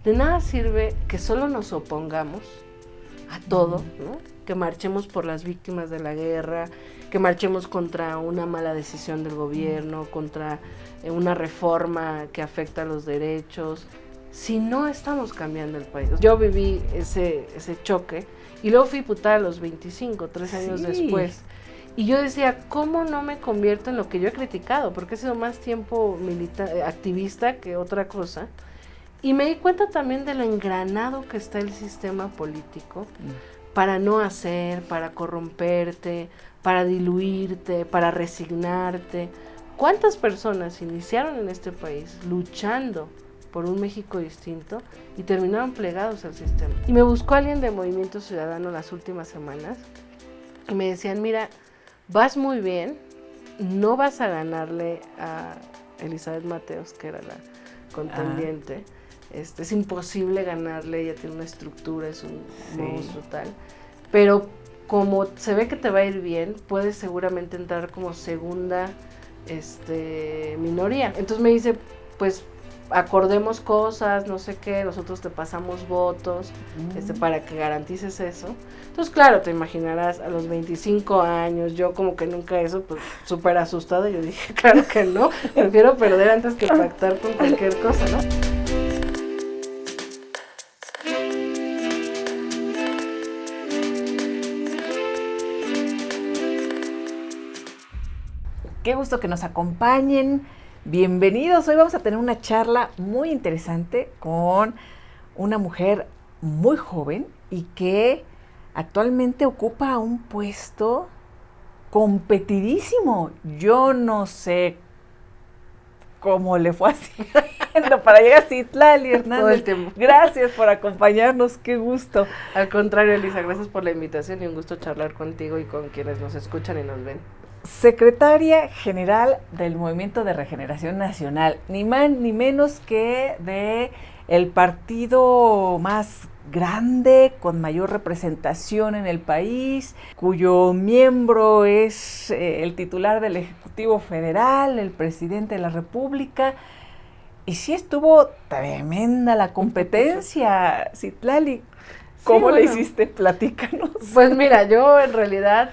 De nada sirve que solo nos opongamos a todo, ¿no? Que marchemos por las víctimas de la guerra, que marchemos contra una mala decisión del gobierno, contra una reforma que afecta a los derechos, si no estamos cambiando el país. Yo viví ese choque y luego fui diputada a los 25, 3 años después. Y yo decía, ¿cómo no me convierto en lo que yo he criticado? Porque he sido más tiempo activista que otra cosa. Y me di cuenta también de lo engranado que está el sistema político para no hacer, para corromperte, para diluirte, para resignarte. ¿Cuántas personas iniciaron en este país luchando por un México distinto y terminaron plegados al sistema? Y me buscó alguien de Movimiento Ciudadano las últimas semanas y me decían, mira, vas muy bien, no vas a ganarle a Elizabeth Mateos, que era la contendiente. Es imposible ganarle, ella tiene una estructura, es un monstruo tal, pero como se ve que te va a ir bien, puedes seguramente entrar como segunda minoría. Entonces me dice, pues acordemos cosas, no sé qué, nosotros te pasamos votos para que garantices eso. Entonces claro, te imaginarás, a los 25 años, yo como que nunca eso, pues súper asustada, yo dije, claro que no, prefiero perder antes que pactar con cualquier cosa, ¿no? Qué gusto que nos acompañen. Bienvenidos. Hoy vamos a tener una charla muy interesante con una mujer muy joven y que actualmente ocupa un puesto competidísimo. Yo no sé cómo le fue haciendo para llegar a Citlali Hernández. Todo el tiempo. Gracias por acompañarnos, qué gusto. Al contrario, Elisa, gracias por la invitación y un gusto charlar contigo y con quienes nos escuchan y nos ven. Secretaria General del Movimiento de Regeneración Nacional, ni más ni menos que de el partido más grande, con mayor representación en el país, cuyo miembro es el titular del Ejecutivo Federal, el presidente de la República. Y sí estuvo tremenda la competencia, Citlali. ¿Cómo le hiciste? Platícanos. Pues mira, yo en realidad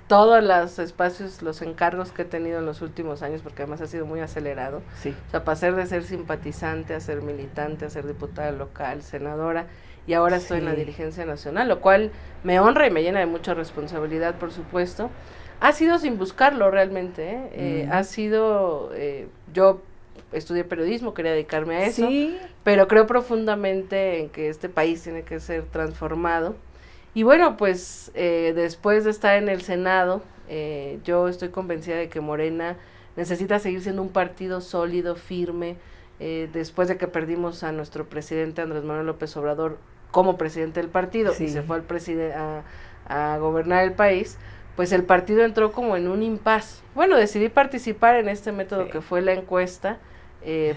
todos los espacios, los encargos que he tenido en los últimos años, porque además ha sido muy acelerado, o sea, pasar de ser simpatizante a ser militante, a ser diputada local, senadora, y ahora estoy en la dirigencia nacional, lo cual me honra y me llena de mucha responsabilidad, por supuesto. Ha sido sin buscarlo realmente, ha sido, yo estudié periodismo, quería dedicarme a eso, pero creo profundamente en que este país tiene que ser transformado. Y bueno, pues después de estar en el Senado, yo estoy convencida de que Morena necesita seguir siendo un partido sólido, firme, después de que perdimos a nuestro presidente Andrés Manuel López Obrador como presidente del partido y se fue a gobernar el país, pues el partido entró como en un impasse. Bueno, decidí participar en este método que fue la encuesta,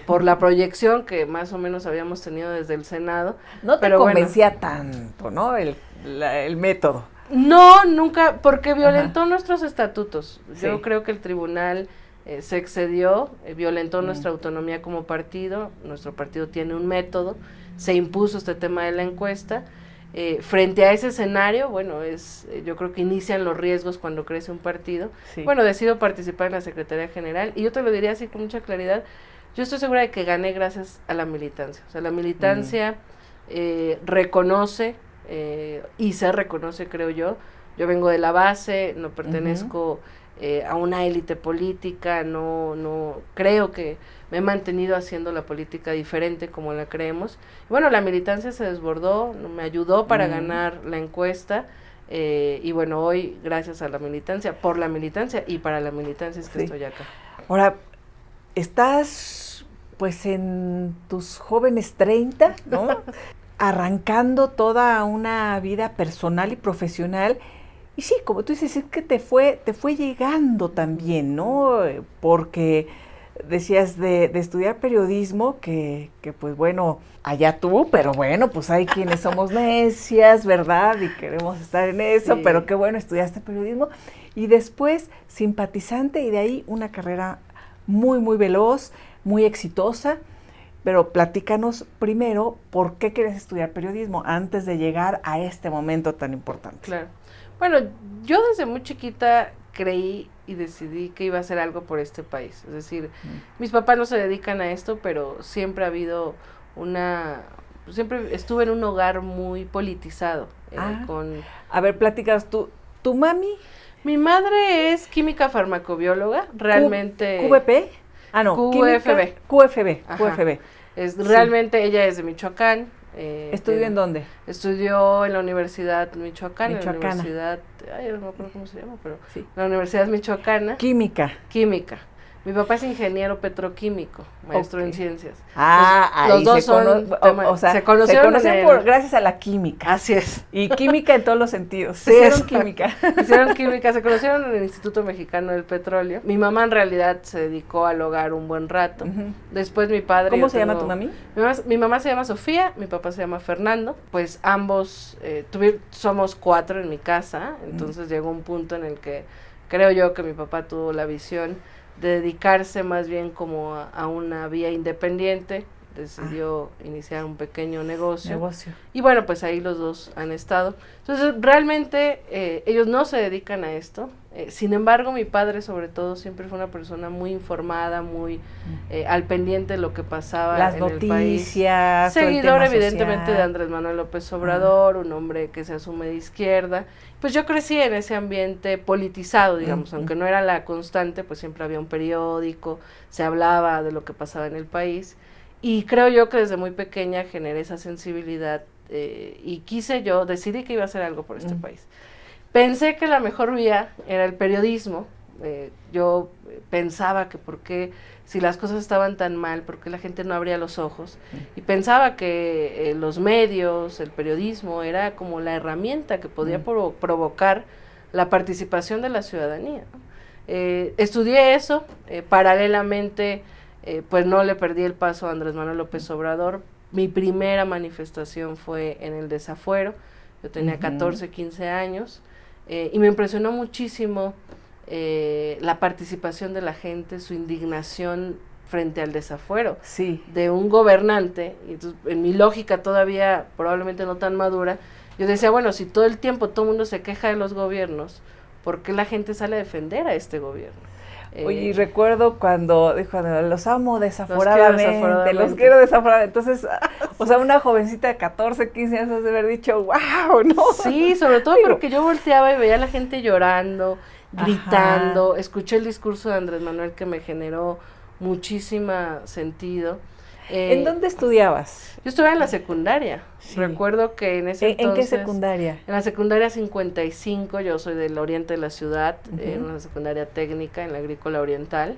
por la proyección que más o menos habíamos tenido desde el Senado. No te convencía tanto, ¿no? El método. No, nunca, porque violentó nuestros estatutos. Yo creo que el tribunal se excedió, violentó nuestra autonomía como partido. Nuestro partido tiene un método, se impuso este tema de la encuesta. Frente a ese escenario, bueno, yo creo que inician los riesgos cuando crece un partido. Bueno, decido participar en la Secretaría General y yo te lo diría así con mucha claridad. Yo estoy segura de que gané gracias a la militancia. O sea, la militancia reconoce y se reconoce, creo yo. Yo vengo de la base, no pertenezco a una élite política, no creo que me he mantenido haciendo la política diferente como la creemos. Bueno, la militancia se desbordó, me ayudó para ganar la encuesta. Y bueno, hoy, gracias a la militancia, por la militancia y para la militancia es que estoy acá. Ahora, estás pues en tus jóvenes 30, ¿no? Arrancando toda una vida personal y profesional. Y sí, como tú dices, es que te fue llegando también, ¿no? Porque decías de estudiar periodismo, que pues bueno, allá tú, pero bueno, pues hay quienes somos necias, ¿verdad? Y queremos estar en eso, pero qué bueno, estudiaste periodismo. Y después simpatizante y de ahí una carrera muy, muy veloz, muy exitosa. pero platícanos primero por qué quieres estudiar periodismo antes de llegar a este momento tan importante. Claro. Bueno, yo desde muy chiquita creí y decidí que iba a hacer algo por este país. Es decir, mis papás no se dedican a esto, pero siempre ha habido siempre estuve en un hogar muy politizado. A ver, platícanos, ¿tu mami? Mi madre es química farmacobióloga, realmente... ¿QVP? Ah, no, QFB. QFB. Realmente ella es de Michoacán. ¿Estudió en dónde? Estudió en la Universidad Michoacana. En la Universidad, no me acuerdo cómo se llama, pero sí. La Universidad Michoacana. Química. Mi papá es ingeniero petroquímico, maestro en ciencias. Los dos se conocieron gracias a la química. Así es. Y química en todos los sentidos. Sí, hicieron química. Hicieron química, se conocieron en el Instituto Mexicano del Petróleo. Mi mamá en realidad se dedicó al hogar un buen rato. Después mi padre... ¿Cómo se llama tu mami? Mi mamá se llama Sofía, mi papá se llama Fernando. Pues ambos, somos 4 en mi casa, entonces llegó un punto en el que creo yo que mi papá tuvo la visión de dedicarse más bien como a una vía independiente, decidió iniciar un pequeño negocio. Y bueno, pues ahí los dos han estado. Entonces, realmente ellos no se dedican a esto. Sin embargo, mi padre sobre todo siempre fue una persona muy informada, muy al pendiente de lo que pasaba en el país. Seguidor evidentemente social de Andrés Manuel López Obrador, un hombre que se asume de izquierda. Pues yo crecí en ese ambiente politizado, digamos, aunque no era la constante, pues siempre había un periódico, se hablaba de lo que pasaba en el país. Y creo yo que desde muy pequeña generé esa sensibilidad y decidí que iba a hacer algo por este país. Pensé que la mejor vía era el periodismo. Yo pensaba que si las cosas estaban tan mal, ¿por qué la gente no abría los ojos? Y pensaba que los medios, el periodismo, era como la herramienta que podía provocar la participación de la ciudadanía, ¿no? Estudié eso, paralelamente... pues no le perdí el paso a Andrés Manuel López Obrador. Mi primera manifestación fue en el Desafuero. Yo tenía 14, 15 años y me impresionó muchísimo la participación de la gente, su indignación frente al desafuero de un gobernante. Y entonces, en mi lógica todavía probablemente no tan madura, yo decía, bueno, si todo el tiempo todo el mundo se queja de los gobiernos, ¿por qué la gente sale a defender a este gobierno? Oye, y recuerdo cuando dijo, los amo desaforadamente, los quiero desaforadamente. Entonces, o sea, una jovencita de 14, 15 años de haber dicho, wow, ¿no? Sí, sobre todo porque yo volteaba y veía a la gente llorando, gritando. Escuché el discurso de Andrés Manuel que me generó muchísimo sentido. ¿En dónde estudiabas? Yo estuve en la secundaria. Recuerdo que en ese entonces... ¿En qué secundaria? En la secundaria 55, yo soy del oriente de la ciudad, en una secundaria técnica, en la Agrícola Oriental.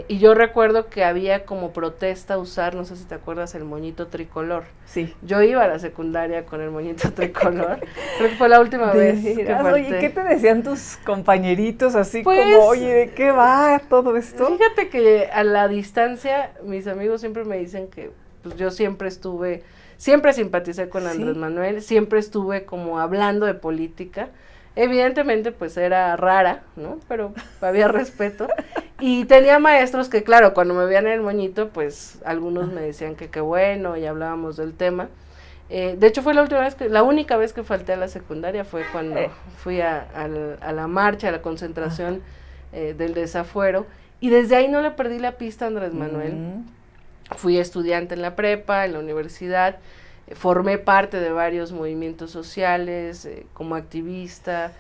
Y yo recuerdo que había como protesta usar, no sé si te acuerdas, el moñito tricolor. Sí. Yo iba a la secundaria con el moñito tricolor. Creo que fue la última vez que falté. Oye, ¿qué te decían tus compañeritos así como, oye, ¿de qué va todo esto? Fíjate que a la distancia, mis amigos siempre me dicen que pues yo siempre simpaticé con Andrés Manuel, siempre estuve como hablando de política. Evidentemente, pues era rara, ¿no? Pero había respeto. Y tenía maestros que, claro, cuando me veían en el moñito, pues algunos me decían que qué bueno y hablábamos del tema. De hecho, fue la única vez que falté a la secundaria fue cuando fui a la marcha, a la concentración del desafuero. Y desde ahí no le perdí la pista a Andrés Manuel. Fui estudiante en la prepa, en la universidad, formé parte de varios movimientos sociales, como activista,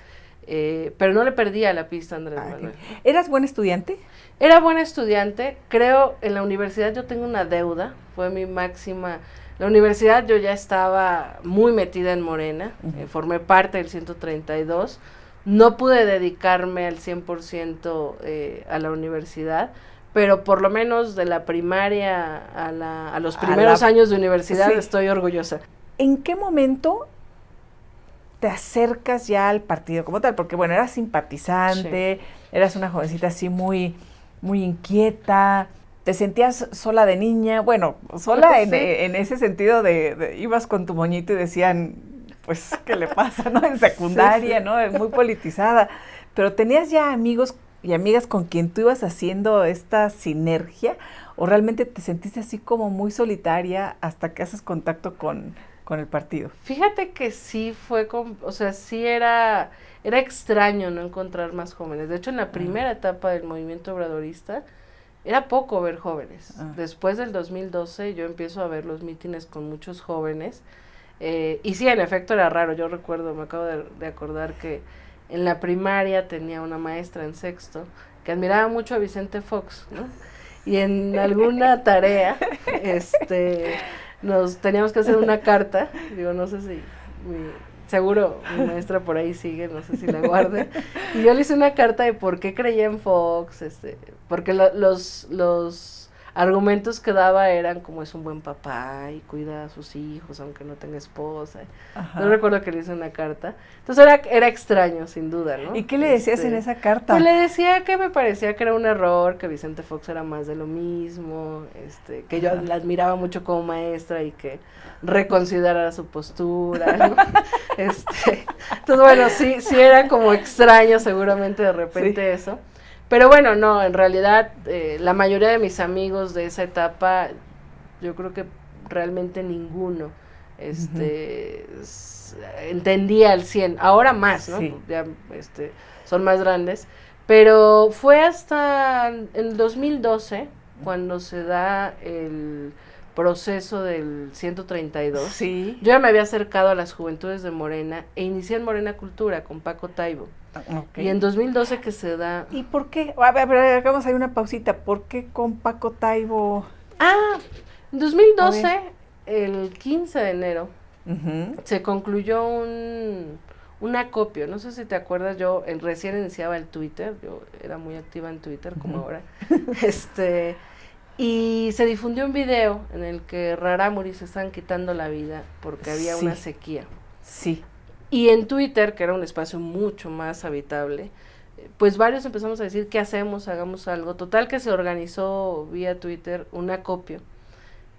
pero no le perdí a la pista a Andrés Manuel. ¿Eras buen estudiante? Era buena estudiante, creo, en la universidad yo tengo una deuda, fue mi máxima... La universidad yo ya estaba muy metida en Morena, formé parte del 132, no pude dedicarme al 100% a la universidad, pero por lo menos de la primaria a los primeros años de universidad estoy orgullosa. ¿En qué momento te acercas ya al partido como tal? Porque bueno, eras simpatizante, eras una jovencita así muy, muy inquieta, te sentías sola de niña, bueno, sola en ese sentido de ibas con tu moñito y decían, pues, ¿qué le pasa, no? En secundaria, ¿no? Muy politizada, pero tenías ya amigos y amigas con quien tú ibas haciendo esta sinergia, o realmente te sentiste así como muy solitaria hasta que haces contacto con el partido? Fíjate que sí fue, o sea, sí era extraño no encontrar más jóvenes. De hecho, en la primera etapa del movimiento obradorista, era poco ver jóvenes. Después del 2012 yo empiezo a ver los mítines con muchos jóvenes, y sí, en efecto era raro. Yo recuerdo, me acabo de acordar que en la primaria tenía una maestra en sexto que admiraba mucho a Vicente Fox, ¿no? Y en alguna tarea, nos teníamos que hacer una carta, digo, no sé si, seguro mi maestra por ahí sigue, no sé si la guarde, y yo le hice una carta de por qué creía en Fox, porque los argumentos que daba eran como es un buen papá y cuida a sus hijos aunque no tenga esposa. No recuerdo que le hice una carta. Entonces era extraño, sin duda, ¿no? ¿Y qué le decías en esa carta? Pues le decía que me parecía que era un error, que Vicente Fox era más de lo mismo, que yo la admiraba mucho como maestra y que reconsiderara su postura, ¿no? Entonces, bueno, sí era como extraño seguramente de repente eso. Pero bueno, no, en realidad la mayoría de mis amigos de esa etapa, yo creo que realmente ninguno entendía al 100, ahora más, ¿no? Sí. Ya son más grandes, pero fue hasta el 2012 cuando se da el proceso del 132. Sí. Yo ya me había acercado a las juventudes de Morena e inicié en Morena Cultura con Paco Taibo. Okay. Y en 2012 que se da... ¿Y por qué? A ver, hagamos ahí una pausita. ¿Por qué con Paco Taibo? En 2012, el 15 de enero, se concluyó un acopio. No sé si te acuerdas, yo recién iniciaba el Twitter, yo era muy activa en Twitter como ahora. Y se difundió un video en el que Rarámuri se estaban quitando la vida porque había una sequía. Sí. Y en Twitter, que era un espacio mucho más habitable, pues varios empezamos a decir, ¿qué hacemos? Hagamos algo. Total que se organizó vía Twitter un acopio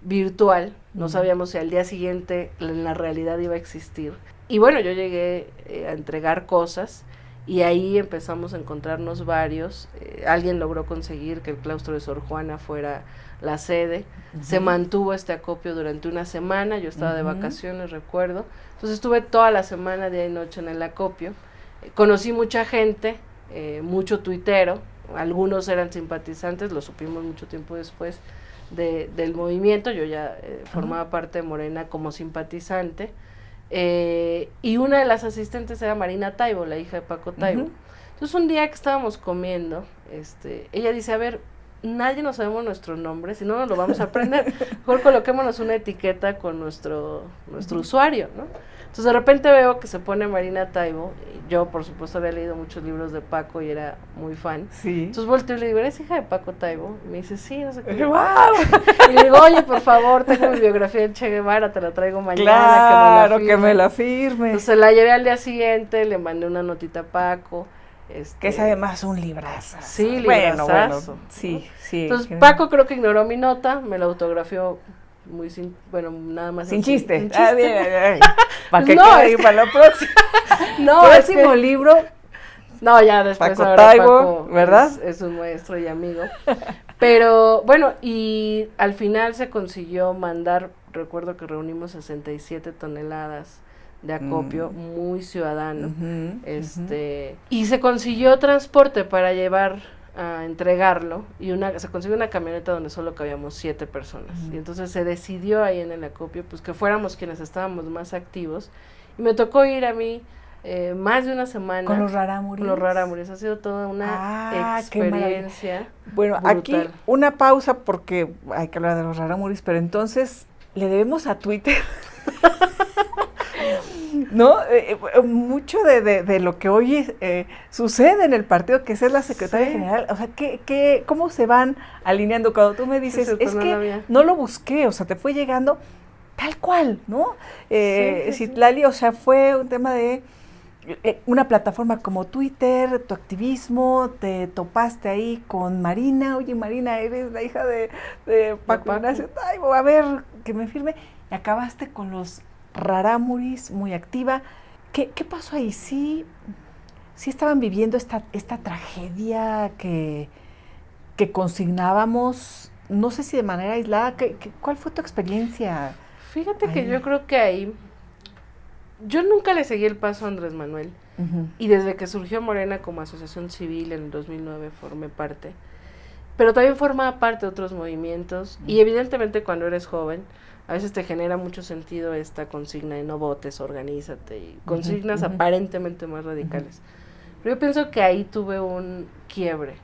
virtual. No sabíamos si al día siguiente en la realidad iba a existir. Y bueno, yo llegué a entregar cosas y ahí empezamos a encontrarnos varios. Alguien logró conseguir que el claustro de Sor Juana fuera la sede. Se mantuvo este acopio durante una semana. Yo estaba de vacaciones, recuerdo. Entonces estuve toda la semana, día y noche, en el acopio. Conocí mucha gente, mucho tuitero. Algunos eran simpatizantes, lo supimos mucho tiempo después del movimiento. Yo ya formaba parte de Morena como simpatizante. Y una de las asistentes era Marina Taibo, la hija de Paco Taibo. Entonces un día que estábamos comiendo, ella dice, a ver, nadie nos sabemos nuestro nombre, si no nos lo vamos a aprender, mejor coloquémonos una etiqueta con nuestro usuario, ¿no? Entonces de repente veo que se pone Marina Taibo, y yo por supuesto había leído muchos libros de Paco y era muy fan. Sí. Entonces volteo y le digo, ¿eres hija de Paco Taibo? Y me dice, sí, no sé qué. ¡Wow! Y le digo, oye, por favor, tengo mi biografía de Che Guevara, te la traigo mañana. Claro, que me la firme. Entonces la llevé al día siguiente, le mandé una notita a Paco. Que es además un librazo. Sí, librazazo. Bueno, sí. Entonces Paco creo que ignoró mi nota, me la autografió nada más. Sin chiste. Sin chiste. Bien. Para que quede ahí para la próxima. No, próximo libro. No, ya después Paco ahora Taibo, Paco, ¿verdad? Es un maestro y amigo. Pero bueno, y al final se consiguió mandar, recuerdo que reunimos 67 toneladas de acopio, muy ciudadano, y se consiguió transporte para llevar a entregarlo, y se consiguió una camioneta donde solo cabíamos 7 personas, y entonces se decidió ahí en el acopio, pues que fuéramos quienes estábamos más activos, y me tocó ir a mí más de una semana. ¿Con los Rarámuris? Con los Rarámuris, ha sido toda una experiencia. Bueno, brutal. Aquí una pausa porque hay que hablar de los Rarámuris, pero entonces le debemos a Twitter... ¿No? Mucho de lo que hoy sucede en el partido, que es la secretaria general, o sea, ¿cómo se van alineando? Cuando tú me dices, es que no lo busqué, o sea, te fue llegando tal cual, ¿no? Citlali, o sea, fue un tema de una plataforma como Twitter, tu activismo, te topaste ahí con Marina, oye Marina, eres la hija de Paco Ignacio Taibo, a ver, que me firme, y acabaste con los Rarámuris, muy activa. ¿Qué pasó ahí? Sí, sí estaban viviendo esta tragedia que consignábamos, no sé si de manera aislada. ¿Cuál fue tu experiencia? Fíjate que yo creo que ahí, yo nunca le seguí el paso a Andrés Manuel, Uh-huh. y desde que surgió Morena como asociación civil en el 2009 formé parte, pero también formaba parte de otros movimientos, y evidentemente cuando eres joven, a veces te genera mucho sentido esta consigna de no votes, organízate, y consignas Uh-huh. aparentemente más radicales. Pero yo pienso que ahí tuve un quiebre.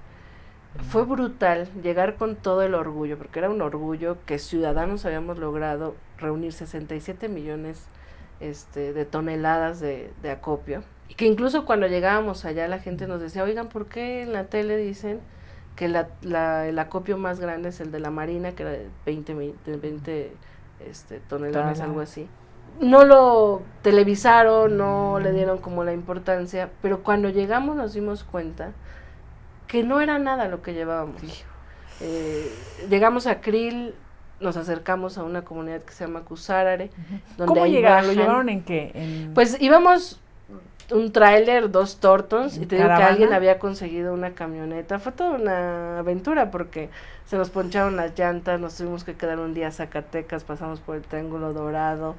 Fue brutal llegar con todo el orgullo, porque era un orgullo que ciudadanos habíamos logrado reunir 67 millones de toneladas de acopio. Y que incluso cuando llegábamos allá la gente nos decía, oigan, ¿por qué en la tele dicen que el acopio más grande es el de la Marina, que era de 20 toneladas, algo así? No lo televisaron, no le dieron como la importancia, pero cuando llegamos nos dimos cuenta que no era nada lo que llevábamos. Llegamos a Krill, nos acercamos a una comunidad que se llama Cusárare, donde ¿Cómo ahí llegaron? bajan. ¿Lo llevaron en qué? Pues íbamos un tráiler, 2 Tortons, y te digo que alguien había conseguido una camioneta. Fue toda una aventura porque se nos poncharon las llantas, nos tuvimos que quedar un día a Zacatecas, pasamos por el Triángulo Dorado.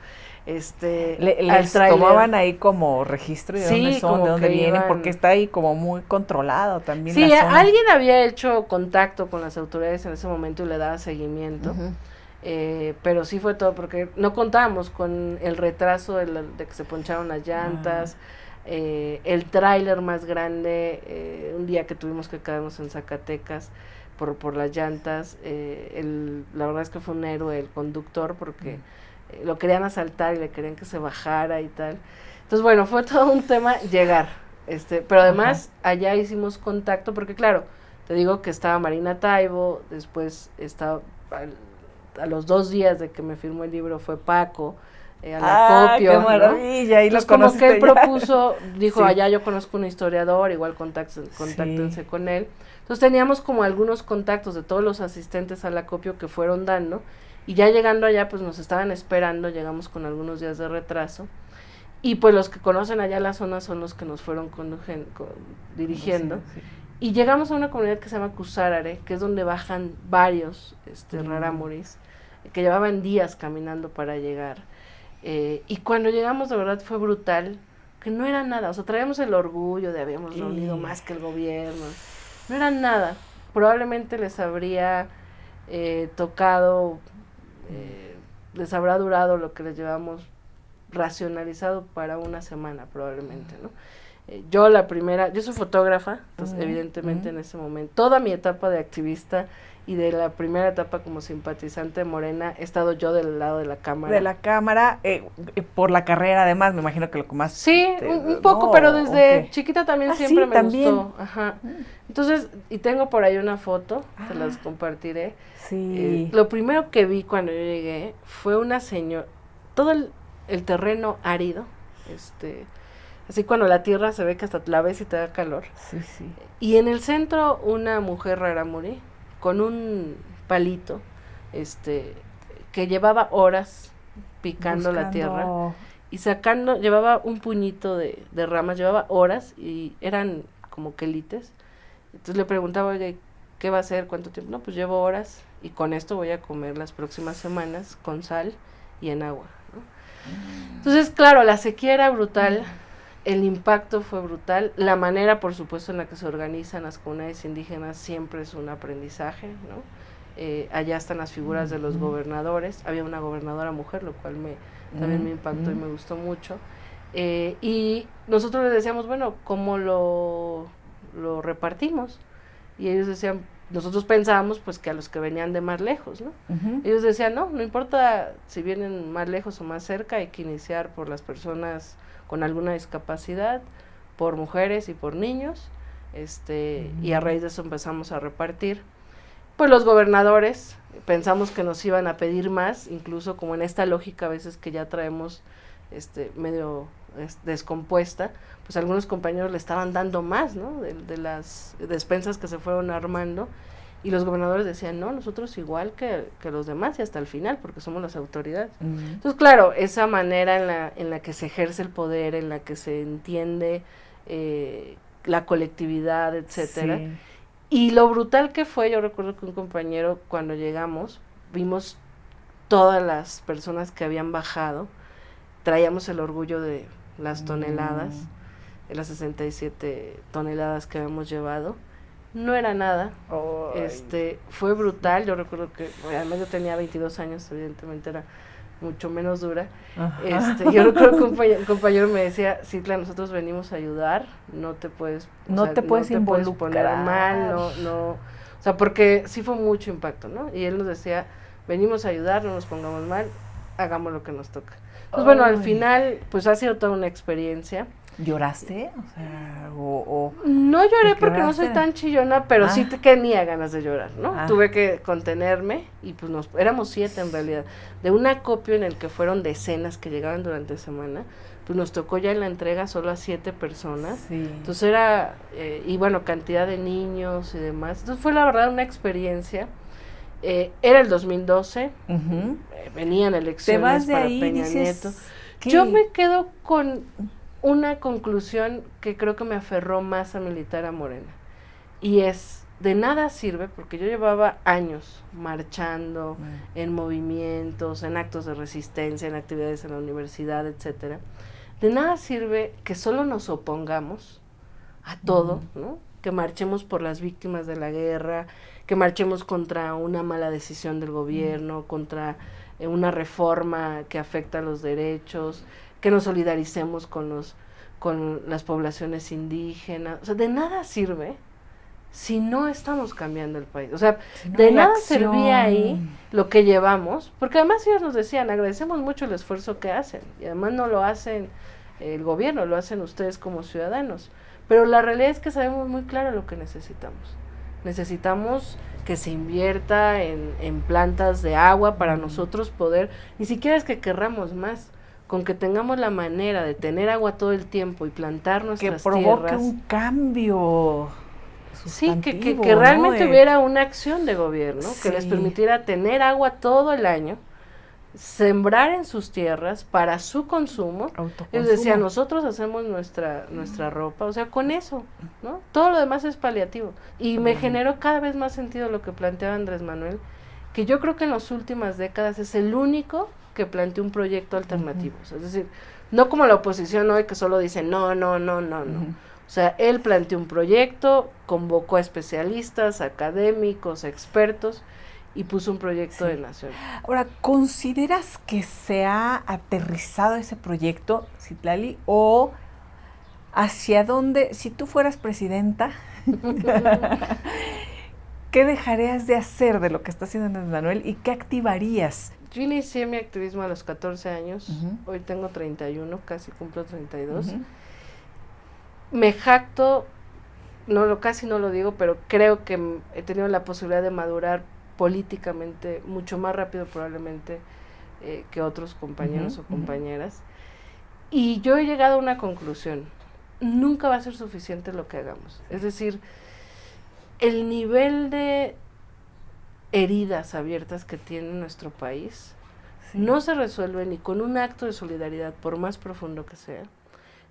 ¿Les tomaban ahí como registro de dónde son, de dónde vienen? Porque está ahí como muy controlado también. Sí, la zona. Alguien había hecho contacto con las autoridades en ese momento y le daba seguimiento. Pero sí fue todo porque no contábamos con el retraso de que se poncharon las llantas. El tráiler más grande, un día que tuvimos que quedarnos en Zacatecas por las llantas. La verdad es que fue un héroe el conductor porque lo querían asaltar y le querían que se bajara y tal. Entonces, bueno, fue todo un tema llegar. Pero además allá hicimos contacto porque, claro, te digo que estaba Marina Taibo, después estaba, a los 2 días de que me firmó el libro fue Paco, al acopio. ¡Qué maravilla! ¿No? Entonces, como que él propuso, dijo, allá yo conozco un historiador, igual contáctense con él. Entonces teníamos como algunos contactos de todos los asistentes al acopio que fueron dando, y ya llegando allá pues nos estaban esperando, llegamos con algunos días de retraso, y pues los que conocen allá la zona son los que nos fueron dirigiendo. Sí. Y llegamos a una comunidad que se llama Cusárare, que es donde bajan varios rarámuris, que llevaban días caminando para llegar. Y cuando llegamos de verdad fue brutal, que no era nada, o sea, traíamos el orgullo de habíamos reunido más que el gobierno, no era nada, probablemente les habría tocado, les habrá durado lo que les llevamos racionalizado para una semana probablemente, ¿no? Yo soy fotógrafa, entonces evidentemente en ese momento, toda mi etapa de activista y de la primera etapa como simpatizante de Morena, he estado yo del lado de la cámara. De la cámara, por la carrera además, me imagino que lo que más... Sí, un poco, pero desde chiquita también siempre me gustó. Ajá. Entonces, y tengo por ahí una foto, te las compartiré. Sí. Lo primero que vi cuando yo llegué fue una señora, todo el terreno árido, así cuando la tierra se ve que hasta la ves y te da calor. Sí, sí. Y en el centro una mujer rarámuri con un palito, que llevaba horas picando la tierra y llevaba un puñito de ramas, llevaba horas y eran como quelites. Entonces le preguntaba, oye, ¿qué va a hacer? ¿Cuánto tiempo? No, pues llevo horas y con esto voy a comer las próximas semanas con sal y en agua, ¿no? Entonces, claro, la sequía era brutal. El impacto fue brutal, la manera por supuesto en la que se organizan las comunidades indígenas siempre es un aprendizaje, ¿no? Allá están las figuras de los gobernadores, había una gobernadora mujer, lo cual también me impactó y me gustó mucho, y nosotros les decíamos, bueno, ¿cómo lo repartimos? Y ellos decían, nosotros pensábamos pues que a los que venían de más lejos, ¿no? Ellos decían, no importa si vienen más lejos o más cerca, hay que iniciar por las personas con alguna discapacidad, por mujeres y por niños, y a raíz de eso empezamos a repartir. Pues los gobernadores pensamos que nos iban a pedir más, incluso como en esta lógica a veces que ya traemos medio descompuesta, pues algunos compañeros le estaban dando más, ¿no? De las despensas que se fueron armando, y los gobernadores decían, no, nosotros igual que los demás y hasta el final, porque somos las autoridades. Entonces, claro, esa manera en la que se ejerce el poder, en la que se entiende la colectividad, etcétera. Sí. Y lo brutal que fue, yo recuerdo que un compañero, cuando llegamos, vimos todas las personas que habían bajado, traíamos el orgullo de las toneladas, de las 67 toneladas que habíamos llevado. No era nada, fue brutal. Yo recuerdo que, además yo tenía 22 años, evidentemente era mucho menos dura. Yo recuerdo que un compañero me decía, Citlali, nosotros venimos a ayudar, no te puedes poner mal, no, o sea, porque sí fue mucho impacto, ¿no? Y él nos decía, venimos a ayudar, no nos pongamos mal, hagamos lo que nos toca. Pues bueno, al final, pues ha sido toda una experiencia. ¿Lloraste? O sea, no lloré porque no soy tan chillona, pero sí tenía ganas de llorar, ¿no? Tuve que contenerme y pues éramos 7 en realidad. De un acopio en el que fueron decenas que llegaban durante la semana, pues nos tocó ya en la entrega solo a 7 personas. Sí. Entonces era, y bueno, cantidad de niños y demás. Entonces fue la verdad una experiencia. Era el 2012, venían elecciones para Peña Nieto. Yo me quedo con una conclusión que creo que me aferró más a militar a Morena, y es, de nada sirve, porque yo llevaba años marchando, en movimientos, en actos de resistencia, en actividades en la universidad, etcétera. De nada sirve que solo nos opongamos a todo, ¿no? Que marchemos por las víctimas de la guerra, que marchemos contra una mala decisión del gobierno, contra una reforma que afecta a los derechos, que nos solidaricemos con las poblaciones indígenas. O sea, de nada sirve si no estamos cambiando el país. O sea, de nada servía ahí lo que llevamos, porque además ellos nos decían, agradecemos mucho el esfuerzo que hacen, y además no lo hacen el gobierno, lo hacen ustedes como ciudadanos. Pero la realidad es que sabemos muy claro lo que necesitamos. Necesitamos que se invierta en plantas de agua para nosotros poder, ni siquiera es que querramos más, con que tengamos la manera de tener agua todo el tiempo y plantar nuestras tierras. Que provoque un cambio sustantivo. Sí, que realmente hubiera una acción de gobierno que les permitiera tener agua todo el año, sembrar en sus tierras para su consumo. Ellos decían, nosotros hacemos nuestra ropa, o sea, con eso, ¿no? Todo lo demás es paliativo. Y me generó cada vez más sentido lo que planteaba Andrés Manuel, que yo creo que en las últimas décadas es el único que planteó un proyecto alternativo. Es decir, no como la oposición hoy que solo dice no. O sea, él planteó un proyecto, convocó a especialistas, académicos, expertos, y puso un proyecto de nación. Ahora, ¿consideras que se ha aterrizado ese proyecto, Citlali, o hacia dónde, si tú fueras presidenta, qué dejarías de hacer de lo que está haciendo Andrés Manuel y qué activarías? Yo inicié mi activismo a los 14 años, hoy tengo 31, casi cumplo 32. Me jacto, casi no lo digo, pero creo que he tenido la posibilidad de madurar políticamente mucho más rápido probablemente que otros compañeros o compañeras, y yo he llegado a una conclusión: nunca va a ser suficiente lo que hagamos. Es decir, el nivel de heridas abiertas que tiene nuestro país no se resuelve ni con un acto de solidaridad, por más profundo que sea,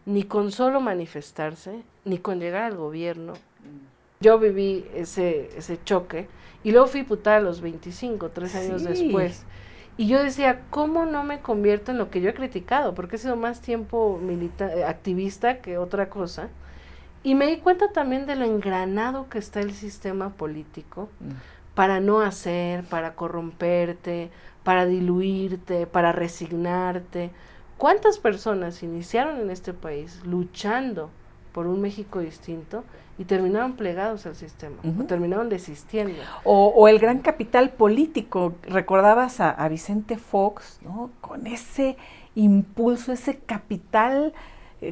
ni con solo manifestarse, ni con llegar al gobierno. Yo viví ese choque y luego fui diputada a los 25, 3 años después. Y yo decía, ¿cómo no me convierto en lo que yo he criticado? Porque he sido más tiempo activista que otra cosa. Y me di cuenta también de lo engranado que está el sistema político para no hacer, para corromperte, para diluirte, para resignarte. ¿Cuántas personas iniciaron en este país luchando por un México distinto y terminaron plegados al sistema, o terminaron desistiendo? O el gran capital político, recordabas a Vicente Fox, ¿no? Con ese impulso, ese capital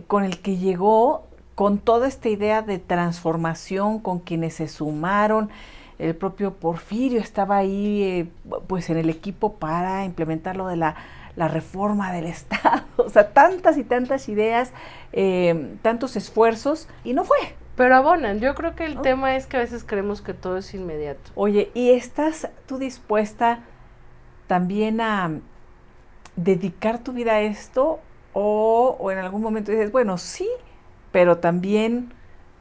con el que llegó, con toda esta idea de transformación, con quienes se sumaron. El propio Porfirio estaba ahí, pues en el equipo para implementar lo de la reforma del Estado, o sea, tantas y tantas ideas, tantos esfuerzos, y no fue. Pero abonan. Yo creo que el tema es que a veces creemos que todo es inmediato. Oye, ¿y estás tú dispuesta también a dedicar tu vida a esto, o en algún momento dices, bueno, sí, pero también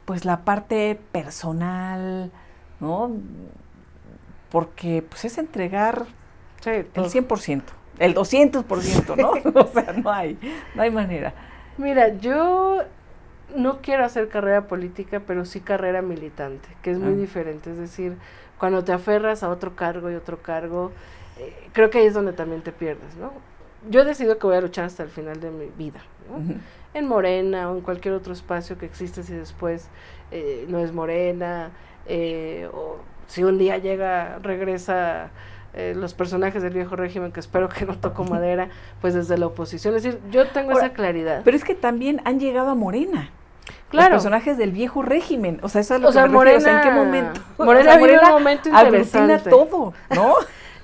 pues la parte personal, ¿no? Porque pues es entregar el 100%, el 200%, ¿no? O sea, no hay manera. Mira, yo no quiero hacer carrera política, pero sí carrera militante, que es muy diferente. Es decir, cuando te aferras a otro cargo y otro cargo, creo que ahí es donde también te pierdes, ¿no? Yo he decidido que voy a luchar hasta el final de mi vida, ¿no? En Morena o en cualquier otro espacio que exista, si después no es Morena, o si un día regresa los personajes del viejo régimen, que espero que no toco madera, pues desde la oposición. Es decir, yo tengo esa claridad. Pero es que también han llegado a Morena. Claro. Los personajes del viejo régimen. O sea, eso es lo que me Morena, refiero. O sea, ¿en qué momento? Morena vive un momento interesante. Aglutina todo, ¿no?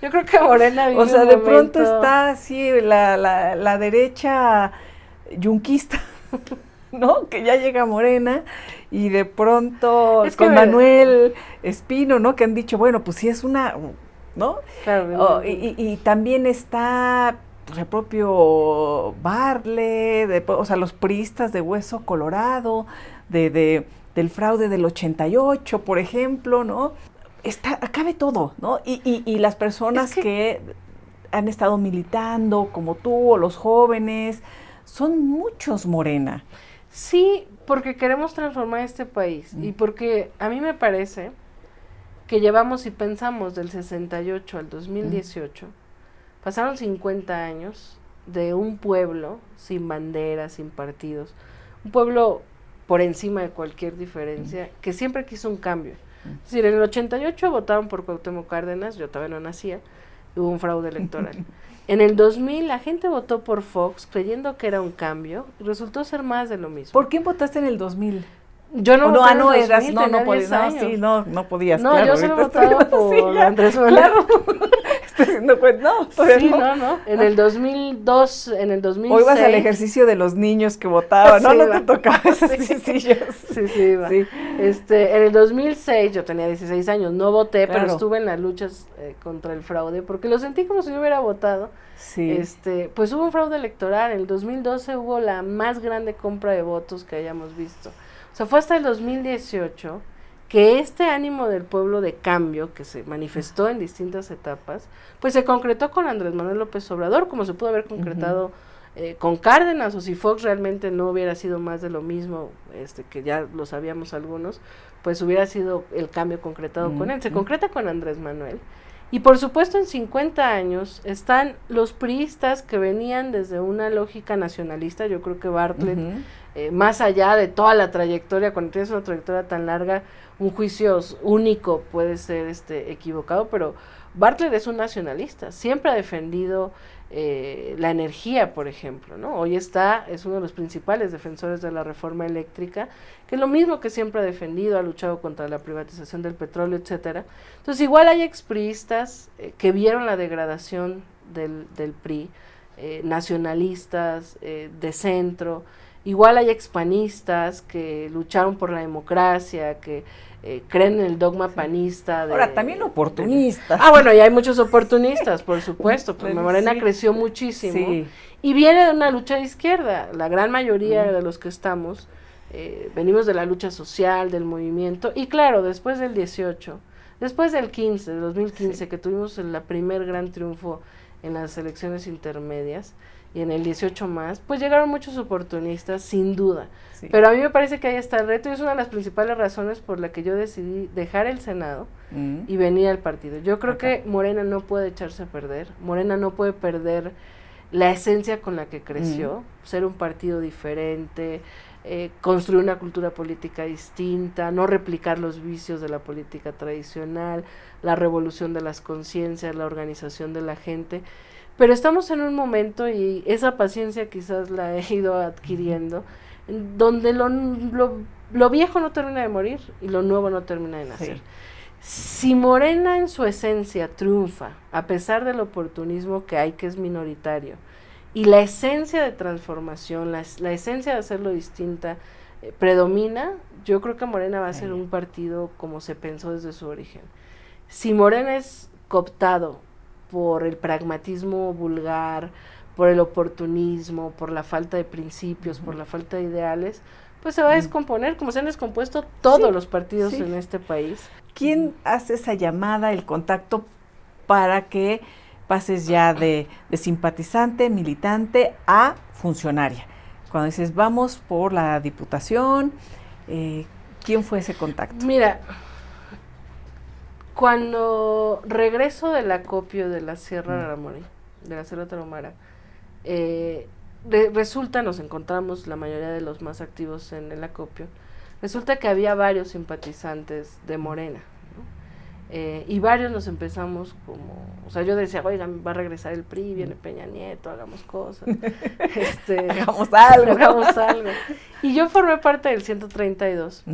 Yo creo que Morena vive o sea, un de momento... pronto está así la derecha yunquista, ¿no? Que ya llega Morena, y de pronto con Manuel Espino, ¿no? Que han dicho, bueno, pues sí es una, ¿no? Claro, y también está pues, el propio Bartlett, o sea, los priistas de Hueso Colorado, del fraude del 88, por ejemplo, ¿no? Cabe todo, ¿no? Y las personas que han estado militando, como tú, o los jóvenes, son muchos, Morena. Sí, porque queremos transformar este país, y porque a mí me parece que llevamos, si pensamos del 68 al 2018, pasaron 50 años de un pueblo sin banderas, sin partidos, un pueblo por encima de cualquier diferencia, que siempre quiso un cambio. Es decir, en el 88 votaron por Cuauhtémoc Cárdenas, yo todavía no nacía, y hubo un fraude electoral. En el 2000 la gente votó por Fox creyendo que era un cambio, y resultó ser más de lo mismo. ¿Por quién votaste en el 2000? Yo no voté en el 2000, no podías. No, claro, yo solo votaba por Andrés Manuel. Claro. Estoy haciendo cuenta, no. En el 2002, en el 2006. O ibas al ejercicio de los niños que votaban, ¿no? No te tocaba esas sillas. Sí, iba. Sí. En el 2006, yo tenía 16 años, no voté, pero estuve en las luchas contra el fraude, porque lo sentí como si yo hubiera votado. Sí. Pues hubo un fraude electoral. En el 2012 hubo la más grande compra de votos que hayamos visto. O sea, fue hasta el 2018 que este ánimo del pueblo de cambio, que se manifestó en distintas etapas, pues se concretó con Andrés Manuel López Obrador, como se pudo haber concretado con Cárdenas, o si Fox realmente no hubiera sido más de lo mismo, que ya lo sabíamos algunos, pues hubiera sido el cambio concretado con él. Se concreta con Andrés Manuel. Y por supuesto en 50 años están los priistas que venían desde una lógica nacionalista. Yo creo que Bartlett, más allá de toda la trayectoria, cuando tienes una trayectoria tan larga, un juicio único puede ser equivocado, pero Bartlett es un nacionalista, siempre ha defendido la energía, por ejemplo, ¿no? Hoy es uno de los principales defensores de la reforma eléctrica, que es lo mismo que siempre ha defendido, ha luchado contra la privatización del petróleo, etcétera. Entonces igual hay expriistas que vieron la degradación del PRI, nacionalistas de centro, igual hay expanistas que lucharon por la democracia, que creen en el dogma panista. Ahora, también oportunistas. Bueno, y hay muchos oportunistas, por supuesto, porque Morena creció muchísimo, y viene de una lucha de izquierda. La gran mayoría de los que estamos, venimos de la lucha social, del movimiento, y claro, después del 18, después del 15, de 2015, que tuvimos el primer gran triunfo en las elecciones intermedias, y en el 18 más, pues llegaron muchos oportunistas, sin duda. Sí. Pero a mí me parece que ahí está el reto, y es una de las principales razones por la que yo decidí dejar el Senado y venir al partido. Yo creo que Morena no puede echarse a perder, Morena no puede perder la esencia con la que creció, ser un partido diferente, construir una cultura política distinta, no replicar los vicios de la política tradicional, la revolución de las conciencias, la organización de la gente. Pero estamos en un momento, y esa paciencia quizás la he ido adquiriendo, donde lo viejo no termina de morir y lo nuevo no termina de nacer. Si Morena en su esencia triunfa, a pesar del oportunismo que hay, que es minoritario, y la esencia de transformación, la esencia de hacerlo distinta, predomina, yo creo que Morena va a ser un partido como se pensó desde su origen. Si Morena es cooptado por el pragmatismo vulgar, por el oportunismo, por la falta de principios, por la falta de ideales, pues se va a descomponer, como se han descompuesto todos los partidos en este país. ¿Quién hace esa llamada, el contacto, para que pases ya de simpatizante, militante, a funcionaria? Cuando dices, vamos por la diputación, ¿quién fue ese contacto? Mira, cuando regreso del acopio de la Sierra Aramorí, de la Sierra Tarahumara, resulta, nos encontramos la mayoría de los más activos en el acopio, resulta que había varios simpatizantes de Morena, ¿no? Y varios nos empezamos como, o sea, yo decía, oigan, va a regresar el PRI, viene Peña Nieto, hagamos cosas, hagamos algo. Hagamos algo. Y yo formé parte del 132,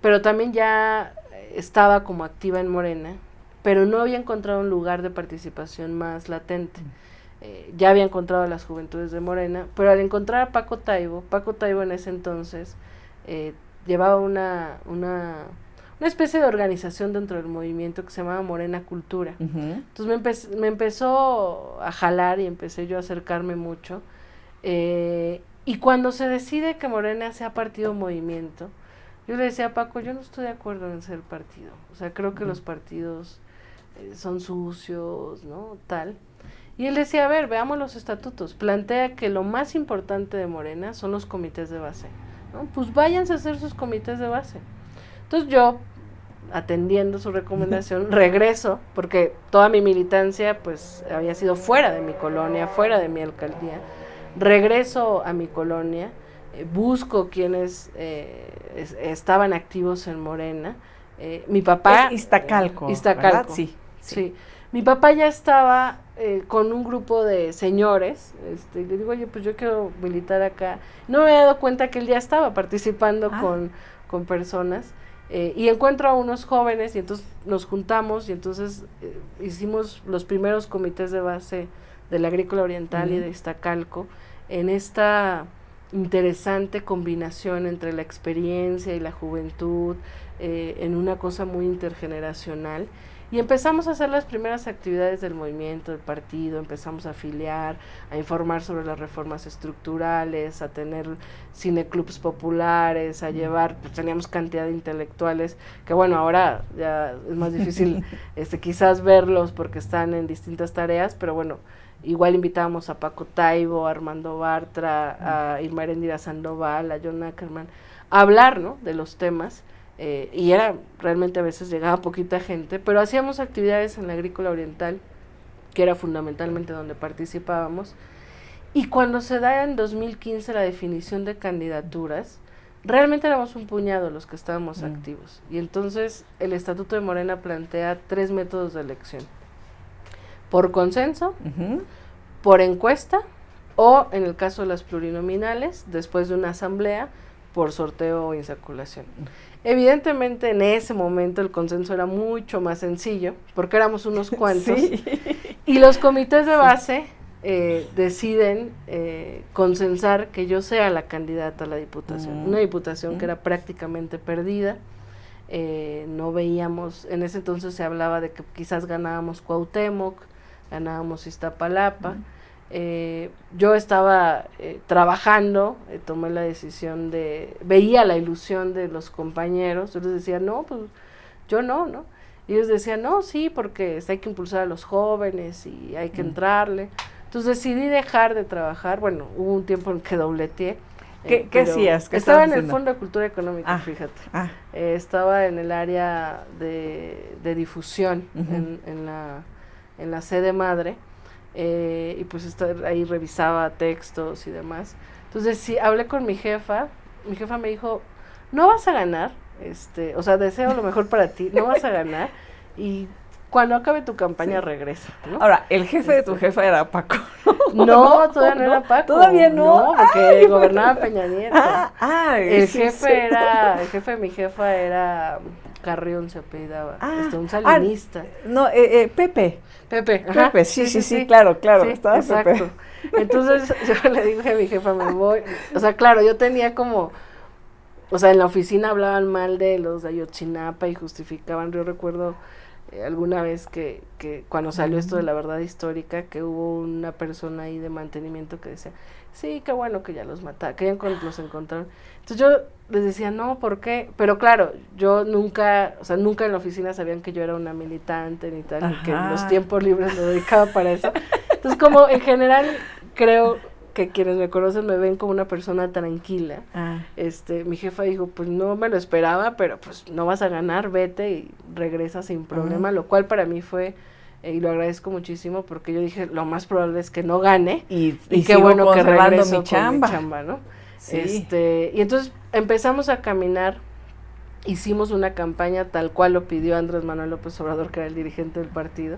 pero también ya estaba como activa en Morena, pero no había encontrado un lugar de participación más latente. Ya había encontrado a las juventudes de Morena, pero al encontrar a Paco Taibo en ese entonces llevaba una especie de organización dentro del movimiento que se llamaba Morena Cultura. Entonces me empezó a jalar y empecé yo a acercarme mucho. Y cuando se decide que Morena sea partido movimiento, yo le decía a Paco, yo no estoy de acuerdo en ser partido. O sea, creo que los partidos son sucios, ¿no? Tal. Y él decía, a ver, veamos los estatutos. Plantea que lo más importante de Morena son los comités de base, ¿no? Pues váyanse a hacer sus comités de base. Entonces yo, atendiendo su recomendación, regreso, porque toda mi militancia pues había sido fuera de mi colonia, fuera de mi alcaldía. Regreso a mi colonia, busco quienes estaban activos en Morena. Mi papá... Es Iztacalco, Iztacalco, sí. Mi papá ya estaba con un grupo de señores, y le digo, oye, pues yo quiero militar acá. No me había dado cuenta que él ya estaba participando con personas, y encuentro a unos jóvenes, y entonces nos juntamos, y entonces hicimos los primeros comités de base de la Agrícola Oriental y de Iztacalco, en esta interesante combinación entre la experiencia y la juventud, en una cosa muy intergeneracional. Y empezamos a hacer las primeras actividades del movimiento, del partido, empezamos a afiliar, a informar sobre las reformas estructurales, a tener cineclubs populares, a llevar, pues teníamos cantidad de intelectuales, que bueno, ahora ya es más difícil quizás verlos porque están en distintas tareas, pero bueno, igual invitábamos a Paco Taibo, a Armando Bartra, a Irma Eréndira Sandoval, a John Ackerman, a hablar, ¿no?, de los temas. Y era, realmente a veces llegaba poquita gente, pero hacíamos actividades en la Agrícola Oriental, que era fundamentalmente donde participábamos, y cuando se da en 2015 la definición de candidaturas, realmente éramos un puñado los que estábamos activos, y entonces el Estatuto de Morena plantea 3 métodos de elección: por consenso, por encuesta, o en el caso de las plurinominales, después de una asamblea, por sorteo o insaculación. Evidentemente en ese momento el consenso era mucho más sencillo, porque éramos unos cuantos, y los comités de base deciden consensar que yo sea la candidata a la diputación, una diputación que era prácticamente perdida. No veíamos, en ese entonces se hablaba de que quizás ganábamos Cuauhtémoc, ganábamos Iztapalapa. Yo estaba trabajando, tomé la decisión veía la ilusión de los compañeros, yo les decía, no, pues yo no, y ellos decían, no, sí, porque hay que impulsar a los jóvenes y hay que entrarle. Entonces decidí dejar de trabajar. Bueno, hubo un tiempo en que dobleteé. ¿Qué hacías? Estaba en el Fondo de Cultura Económica, fíjate. Estaba en el área de difusión, en la sede madre. Y pues ahí revisaba textos y demás. Entonces sí, hablé con mi jefa me dijo, no vas a ganar, o sea, deseo lo mejor para ti, no vas a ganar, y cuando acabe tu campaña regresa, ¿no? Ahora, el jefe de tu jefa era Paco. No, todavía no era Paco. ¿Todavía no? No, porque gobernaba Peña Nieto. El sí, jefe de mi jefa era Carrión, se apellidaba, un salinista. Pepe. Ajá. Pepe, sí, claro, sí, estaba exacto. Pepe. Entonces yo le dije a mi jefa, me voy. O sea, claro, yo tenía como, o sea, en la oficina hablaban mal de los de Ayotzinapa y justificaban. Yo recuerdo alguna vez que cuando salió esto de la verdad histórica, que hubo una persona ahí de mantenimiento que decía, sí, qué bueno que ya los mataron, que ya los encontraron. Entonces yo les decía, no, ¿por qué? Pero claro, yo nunca en la oficina sabían que yo era una militante ni tal, ni que los tiempos libres lo dedicaba para eso. Entonces, como en general creo que quienes me conocen me ven como una persona tranquila. Mi jefa dijo, pues no me lo esperaba, pero pues no vas a ganar, vete y regresa sin problema, lo cual para mí fue, y lo agradezco muchísimo, porque yo dije, lo más probable es que no gane, y qué bueno que regreso mi chamba, ¿no? Sí. Y entonces empezamos a caminar, hicimos una campaña tal cual lo pidió Andrés Manuel López Obrador, que era el dirigente del partido,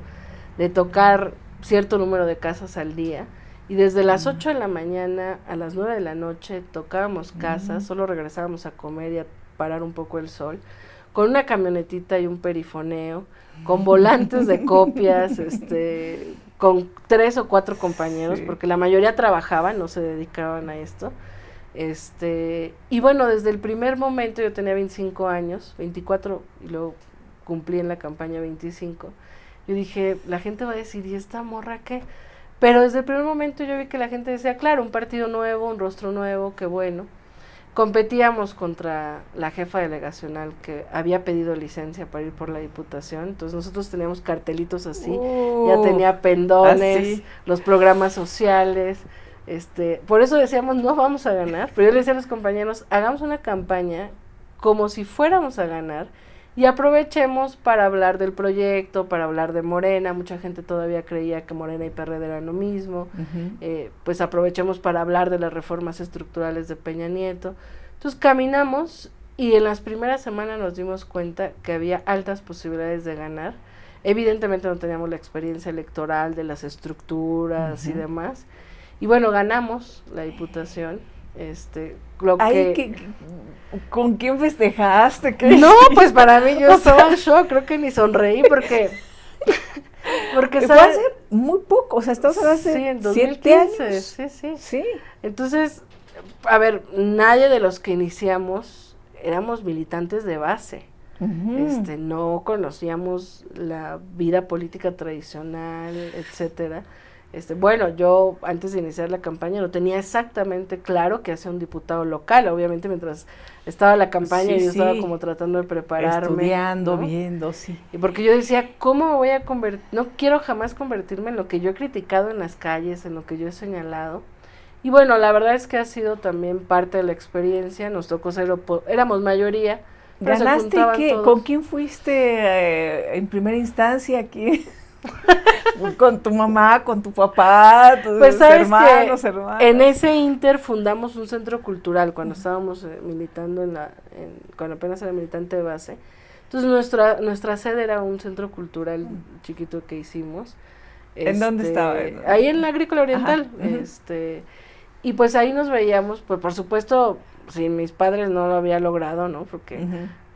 de tocar cierto número de casas al día, y desde las 8 de la mañana a las 9 de la noche tocábamos casas, solo regresábamos a comer y a parar un poco el sol, con una camionetita y un perifoneo, con volantes de copias, con 3 o 4 compañeros, porque la mayoría trabajaban, no se dedicaban a esto. Y bueno, desde el primer momento, yo tenía 25 años, 24, y luego cumplí en la campaña 25, yo dije, la gente va a decir, ¿y esta morra qué? Pero desde el primer momento yo vi que la gente decía, claro, un partido nuevo, un rostro nuevo, qué bueno. Competíamos contra la jefa delegacional que había pedido licencia para ir por la diputación, entonces nosotros teníamos cartelitos así, ya tenía pendones, los programas sociales, por eso decíamos, no vamos a ganar, pero yo le decía a los compañeros, hagamos una campaña como si fuéramos a ganar, y aprovechemos para hablar del proyecto, para hablar de Morena. Mucha gente todavía creía que Morena y PRD eran lo mismo. Pues aprovechemos para hablar de las reformas estructurales de Peña Nieto. Entonces caminamos y en las primeras semanas nos dimos cuenta que había altas posibilidades de ganar. Evidentemente no teníamos la experiencia electoral de las estructuras y demás. Y bueno, ganamos la diputación. ¿Con quién festejaste? No, pues para mí yo estaba en shock, creo que ni sonreí porque fue hace muy poco, o sea, estamos hace sí, en 2015, años. Sí. Entonces, a ver, nadie de los que iniciamos éramos militantes de base. No conocíamos la vida política tradicional, etcétera. Bueno, yo antes de iniciar la campaña no tenía exactamente claro qué hacía un diputado local, obviamente mientras estaba la campaña yo estaba como tratando de prepararme. Estudiando, ¿no? Viendo, sí. Y porque yo decía, ¿cómo me voy a convertir? No quiero jamás convertirme en lo que yo he criticado en las calles, en lo que yo he señalado. Y bueno, la verdad es que ha sido también parte de la experiencia, nos tocó ser, éramos mayoría. ¿Ganaste qué? ¿Con quién fuiste en primera instancia aquí? Con tu mamá, con tu papá, tus hermanos. En ese inter fundamos un centro cultural cuando estábamos militando cuando apenas era militante de base. Entonces nuestra sede era un centro cultural chiquito que hicimos. ¿En dónde estaba? Ahí en la Agrícola Oriental. Y pues ahí nos veíamos, pues por supuesto, sin mis padres no lo había logrado, ¿no? Porque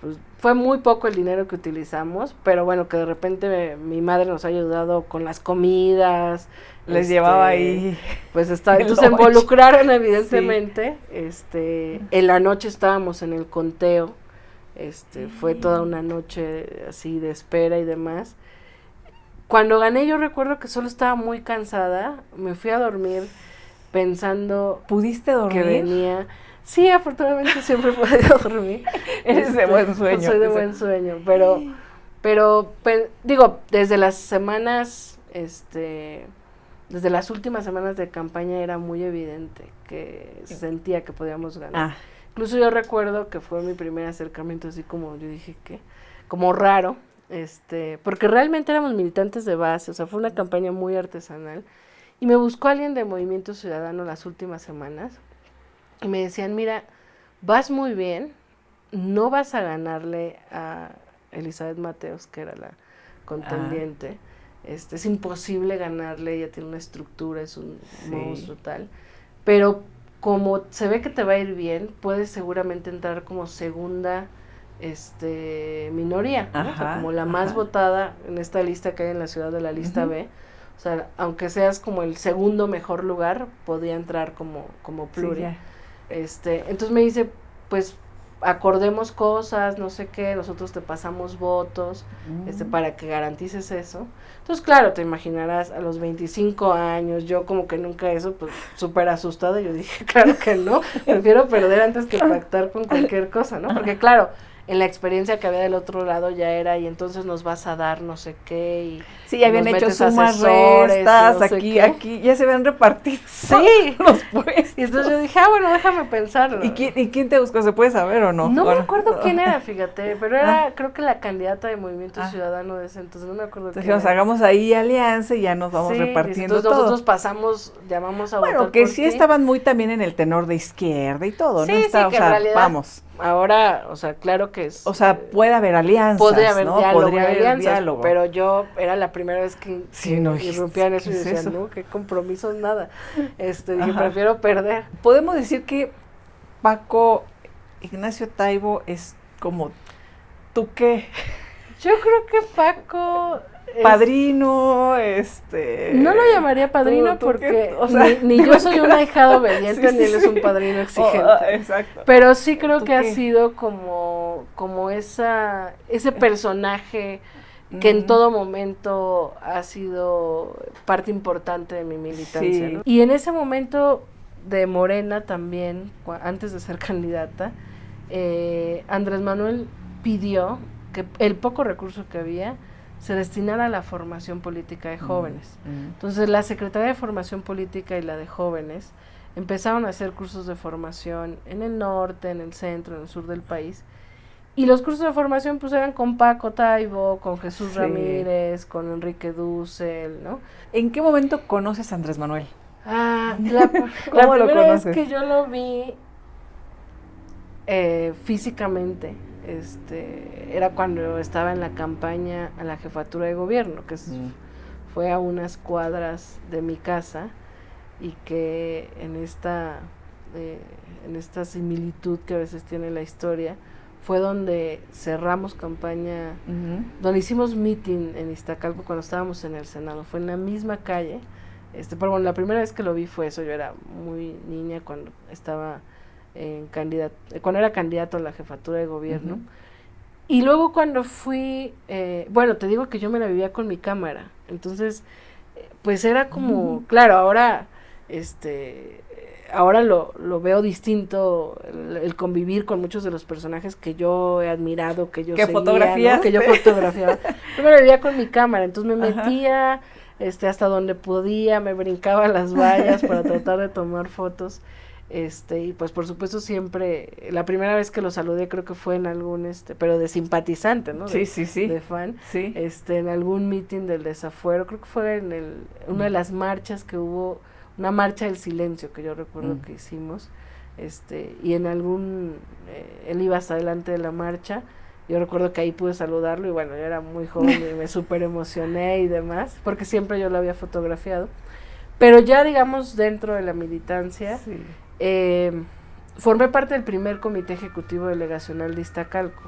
pues fue muy poco el dinero que utilizamos, pero bueno, que de repente mi madre nos ha ayudado con las comidas. Les llevaba ahí. Pues entonces se involucraron evidentemente. En la noche estábamos en el conteo. Fue toda una noche así de espera y demás. Cuando gané yo recuerdo que solo estaba muy cansada, me fui a dormir pensando. ¿Pudiste dormir? Que venía. Sí, afortunadamente siempre he podido dormir. Eres de buen sueño. Soy de buen sueño, pero digo, desde las semanas, desde las últimas semanas de campaña era muy evidente que sentía que podíamos ganar. Incluso yo recuerdo que fue mi primer acercamiento así como, yo dije que, como raro, porque realmente éramos militantes de base, o sea, fue una campaña muy artesanal, y me buscó alguien de Movimiento Ciudadano las últimas semanas, y me decían, mira, vas muy bien, no vas a ganarle a Elizabeth Mateos, que era la contendiente, es imposible ganarle, ella tiene una estructura, es un monstruo tal, pero como se ve que te va a ir bien, puedes seguramente entrar como segunda minoría, ¿no? O sea, como la más votada en esta lista que hay en la ciudad de la lista B, o sea, aunque seas como el segundo mejor lugar, podía entrar como pluri. Entonces me dice, pues acordemos cosas, no sé qué, nosotros te pasamos votos, para que garantices eso. Entonces, claro, te imaginarás, a los 25 años, yo como que nunca eso, pues, súper asustada, yo dije, claro que no, prefiero perder antes que pactar con cualquier cosa, ¿no? Porque, claro, en la experiencia que había del otro lado ya era, y entonces nos vas a dar no sé qué, y sí, habían hecho sumas, restas, no aquí, ya se habían repartido sí. los puestos. Y entonces yo dije, bueno, déjame pensarlo. ¿Y quién te buscó? ¿Se puede saber o no? No me acuerdo quién era, fíjate, pero era, creo que la candidata de Movimiento Ciudadano de ese entonces, no me acuerdo quién era. Hagamos ahí alianza y ya nos vamos repartiendo entonces todo. nosotros llamamos a votar bueno, que por sí ti. Estaban muy también en el tenor de izquierda y todo, sí, ¿no? Sí, que en realidad, vamos. Ahora, o sea, claro que es... O sea, puede haber alianzas, podría haber ¿no? diálogo, Podría haber alianzas, diálogo. pero yo era la primera vez que irrumpía en eso y decía, eso? no, qué compromisos, nada. Dije, prefiero perder. Podemos decir que Paco Ignacio Taibo es como, ¿tú qué? Yo creo que Paco... padrino, No lo llamaría padrino ¿tú porque qué? O sea, ni yo soy un ahijado obediente, sí, ni él es un padrino exigente. Exacto. Pero sí creo que qué? ha sido como ese personaje que en todo momento ha sido parte importante de mi militancia, sí. ¿no? Y en ese momento de Morena también, antes de ser candidata, Andrés Manuel pidió que el poco recurso que había se destinara a la formación política de jóvenes. Entonces la Secretaría de Formación Política y la de Jóvenes empezaron a hacer cursos de formación en el norte, en el centro, en el sur del país. Y los cursos de formación pues eran con Paco Taibo, con Jesús Ramírez, con Enrique Dussel, ¿no? ¿En qué momento conoces a Andrés Manuel? La primera vez que yo lo vi físicamente, era cuando estaba en la campaña a la jefatura de gobierno, que fue a unas cuadras de mi casa, y que en esta similitud que a veces tiene la historia, fue donde cerramos campaña, donde hicimos meeting en Iztacalco cuando estábamos en el Senado, fue en la misma calle, pero bueno, la primera vez que lo vi fue eso, yo era muy niña cuando estaba cuando era candidato a la jefatura de gobierno, y luego cuando fui, bueno, te digo que yo me la vivía con mi cámara, entonces, pues era como, claro, ahora, ahora lo veo distinto, el convivir con muchos de los personajes que yo he admirado, que yo seguía, ¿no? Que yo fotografiaba. Yo me la vivía con mi cámara, entonces me metía hasta donde podía, me brincaba las vallas para tratar de tomar fotos. Y pues por supuesto siempre, la primera vez que lo saludé creo que fue en algún, pero de simpatizante, ¿no? Sí. De fan, sí. En algún meeting del desafuero, creo que fue en una de las marchas que hubo, una marcha del silencio que yo recuerdo que hicimos, y en algún, él iba hasta adelante de la marcha, yo recuerdo que ahí pude saludarlo, y bueno, yo era muy joven y me súper emocioné y demás, porque siempre yo lo había fotografiado, pero ya digamos dentro de la militancia, formé parte del primer comité ejecutivo delegacional de Iztacalco.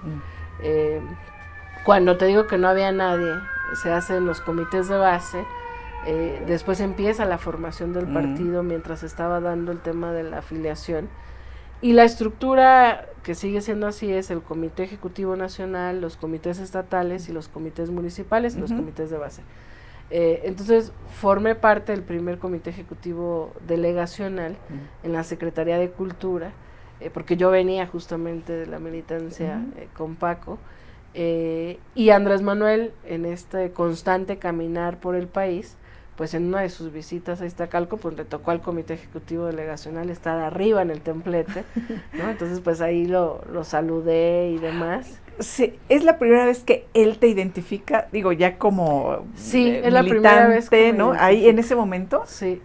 Cuando te digo que no había nadie, se hacen los comités de base, después empieza la formación del partido mientras estaba dando el tema de la afiliación, y la estructura que sigue siendo así es el comité ejecutivo nacional, los comités estatales y los comités municipales y los comités de base. Entonces formé parte del primer comité ejecutivo delegacional en la Secretaría de Cultura, porque yo venía justamente de la militancia con Paco, y Andrés Manuel, en este constante caminar por el país, pues en una de sus visitas a Iztacalco, pues le tocó al comité ejecutivo delegacional estar arriba en el templete, ¿no? Entonces pues ahí lo saludé y demás. Sí, es la primera vez que él te identifica, digo, ya como es la primera vez que ¿no? Ahí en ese momento. Sí,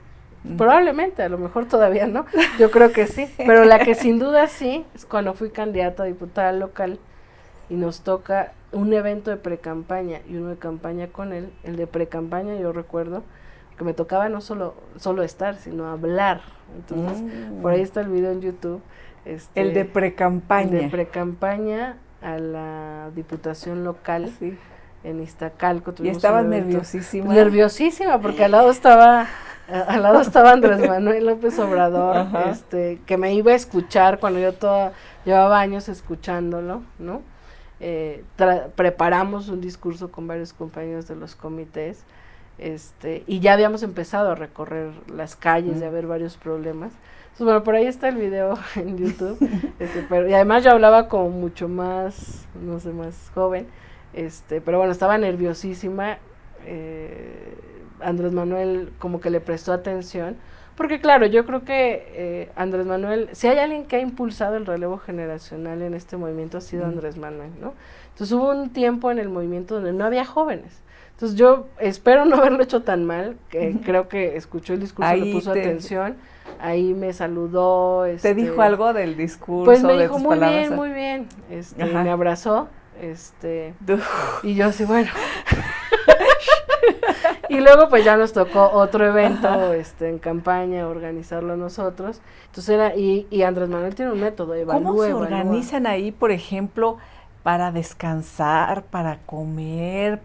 probablemente, a lo mejor todavía no, yo creo que sí, pero la que sin duda sí, es cuando fui candidata a diputada local y nos toca un evento de precampaña y uno de campaña con él. El de precampaña yo recuerdo que me tocaba no solo estar, sino hablar. Entonces, por ahí está el video en YouTube. El de precampaña. El de precampaña a la diputación local en Iztacalco. Y estabas nerviosísima. Nerviosísima, porque al lado estaba al lado estaba Andrés Manuel López Obrador, Ajá. Que me iba a escuchar cuando yo llevaba años escuchándolo, ¿no? Preparamos un discurso con varios compañeros de los comités, y ya habíamos empezado a recorrer las calles y a ver varios problemas. Entonces, bueno, por ahí está el video en YouTube, pero, y además yo hablaba como mucho más, no sé, más joven, pero bueno, estaba nerviosísima. Andrés Manuel como que le prestó atención, porque claro, yo creo que Andrés Manuel, si hay alguien que ha impulsado el relevo generacional en este movimiento, ha sido Andrés Manuel, ¿no? Entonces hubo un tiempo en el movimiento donde no había jóvenes. Entonces yo espero no haberlo hecho tan mal, que creo que escuchó el discurso, le puso atención, ahí me saludó. ¿Te dijo algo del discurso? Pues me de dijo tus muy palabras? bien, muy bien, me abrazó, y yo así, bueno. Y luego pues ya nos tocó otro evento en campaña, organizarlo nosotros. Entonces y Andrés Manuel tiene un método, ¿Cómo se organizan ahí, por ejemplo, para descansar, para comer,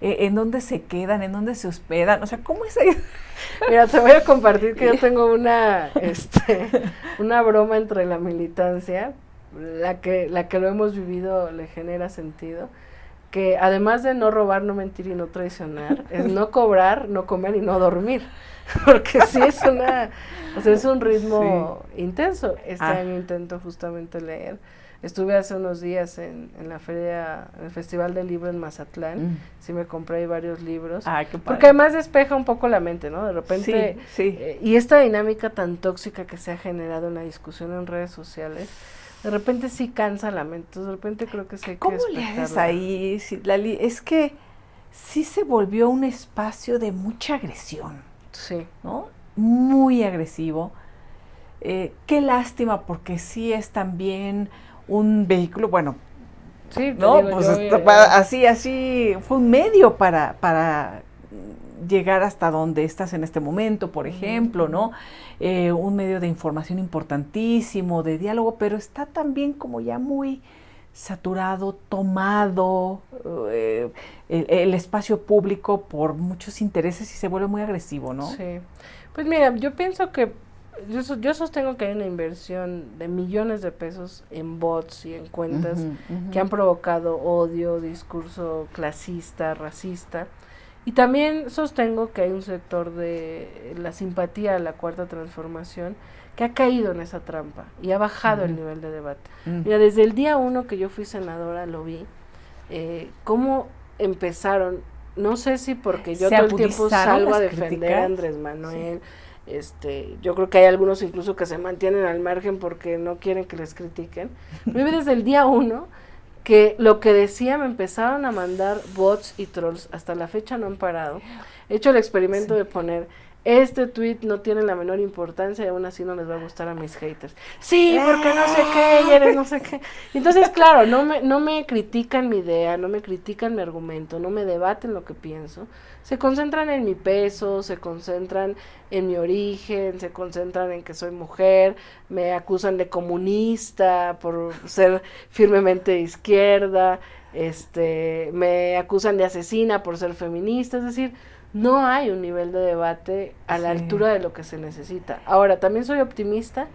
en dónde se quedan, en dónde se hospedan? O sea, ¿cómo es ahí? Mira, te voy a compartir que yo tengo una broma entre la militancia, la que lo hemos vivido le genera sentido, que además de no robar, no mentir y no traicionar, es no cobrar, no comer y no dormir, porque sí es es un ritmo intenso. Año intento justamente leer. Estuve hace unos días en la feria, en el Festival del Libro en Mazatlán, sí me compré ahí varios libros, qué padre. Porque además despeja un poco la mente, ¿no? De repente, sí. Y esta dinámica tan tóxica que se ha generado en la discusión en redes sociales, de repente sí cansa la mente. Entonces de repente creo que sí hay que despejarla. ¿Cómo le haces ahí, Citlali? Es que sí se volvió un espacio de mucha agresión. Sí. ¿No? Muy agresivo. Qué lástima, porque sí es también un vehículo, bueno, sí, ¿no? Digo, pues así fue un medio para llegar hasta donde estás en este momento, por ejemplo, ¿no? Un medio de información importantísimo, de diálogo, pero está también como ya muy saturado, tomado el espacio público por muchos intereses y se vuelve muy agresivo, ¿no? Sí. Pues mira, yo pienso que yo sostengo que hay una inversión de millones de pesos en bots y en cuentas que han provocado odio, discurso clasista, racista. Y también sostengo que hay un sector de la simpatía a la Cuarta Transformación que ha caído en esa trampa y ha bajado el nivel de debate. Mira, desde el día 1 que yo fui senadora lo vi, cómo empezaron, no sé si porque yo todo el tiempo salgo a defender a Andrés Manuel, yo creo que hay algunos incluso que se mantienen al margen porque no quieren que les critiquen. Yo vi desde el día 1 que lo que decía me empezaron a mandar bots y trolls, hasta la fecha no han parado. He hecho el experimento de poner, este tweet no tiene la menor importancia y aún así no les va a gustar a mis haters. Sí, porque no sé qué, y eres no sé qué. Entonces, claro, no me critican mi idea, no me critican mi argumento, no me debaten lo que pienso. Se concentran en mi peso, se concentran en mi origen, se concentran en que soy mujer, me acusan de comunista por ser firmemente de izquierda, me acusan de asesina por ser feminista, es decir, no hay un nivel de debate a la altura de lo que se necesita. Ahora, también soy optimista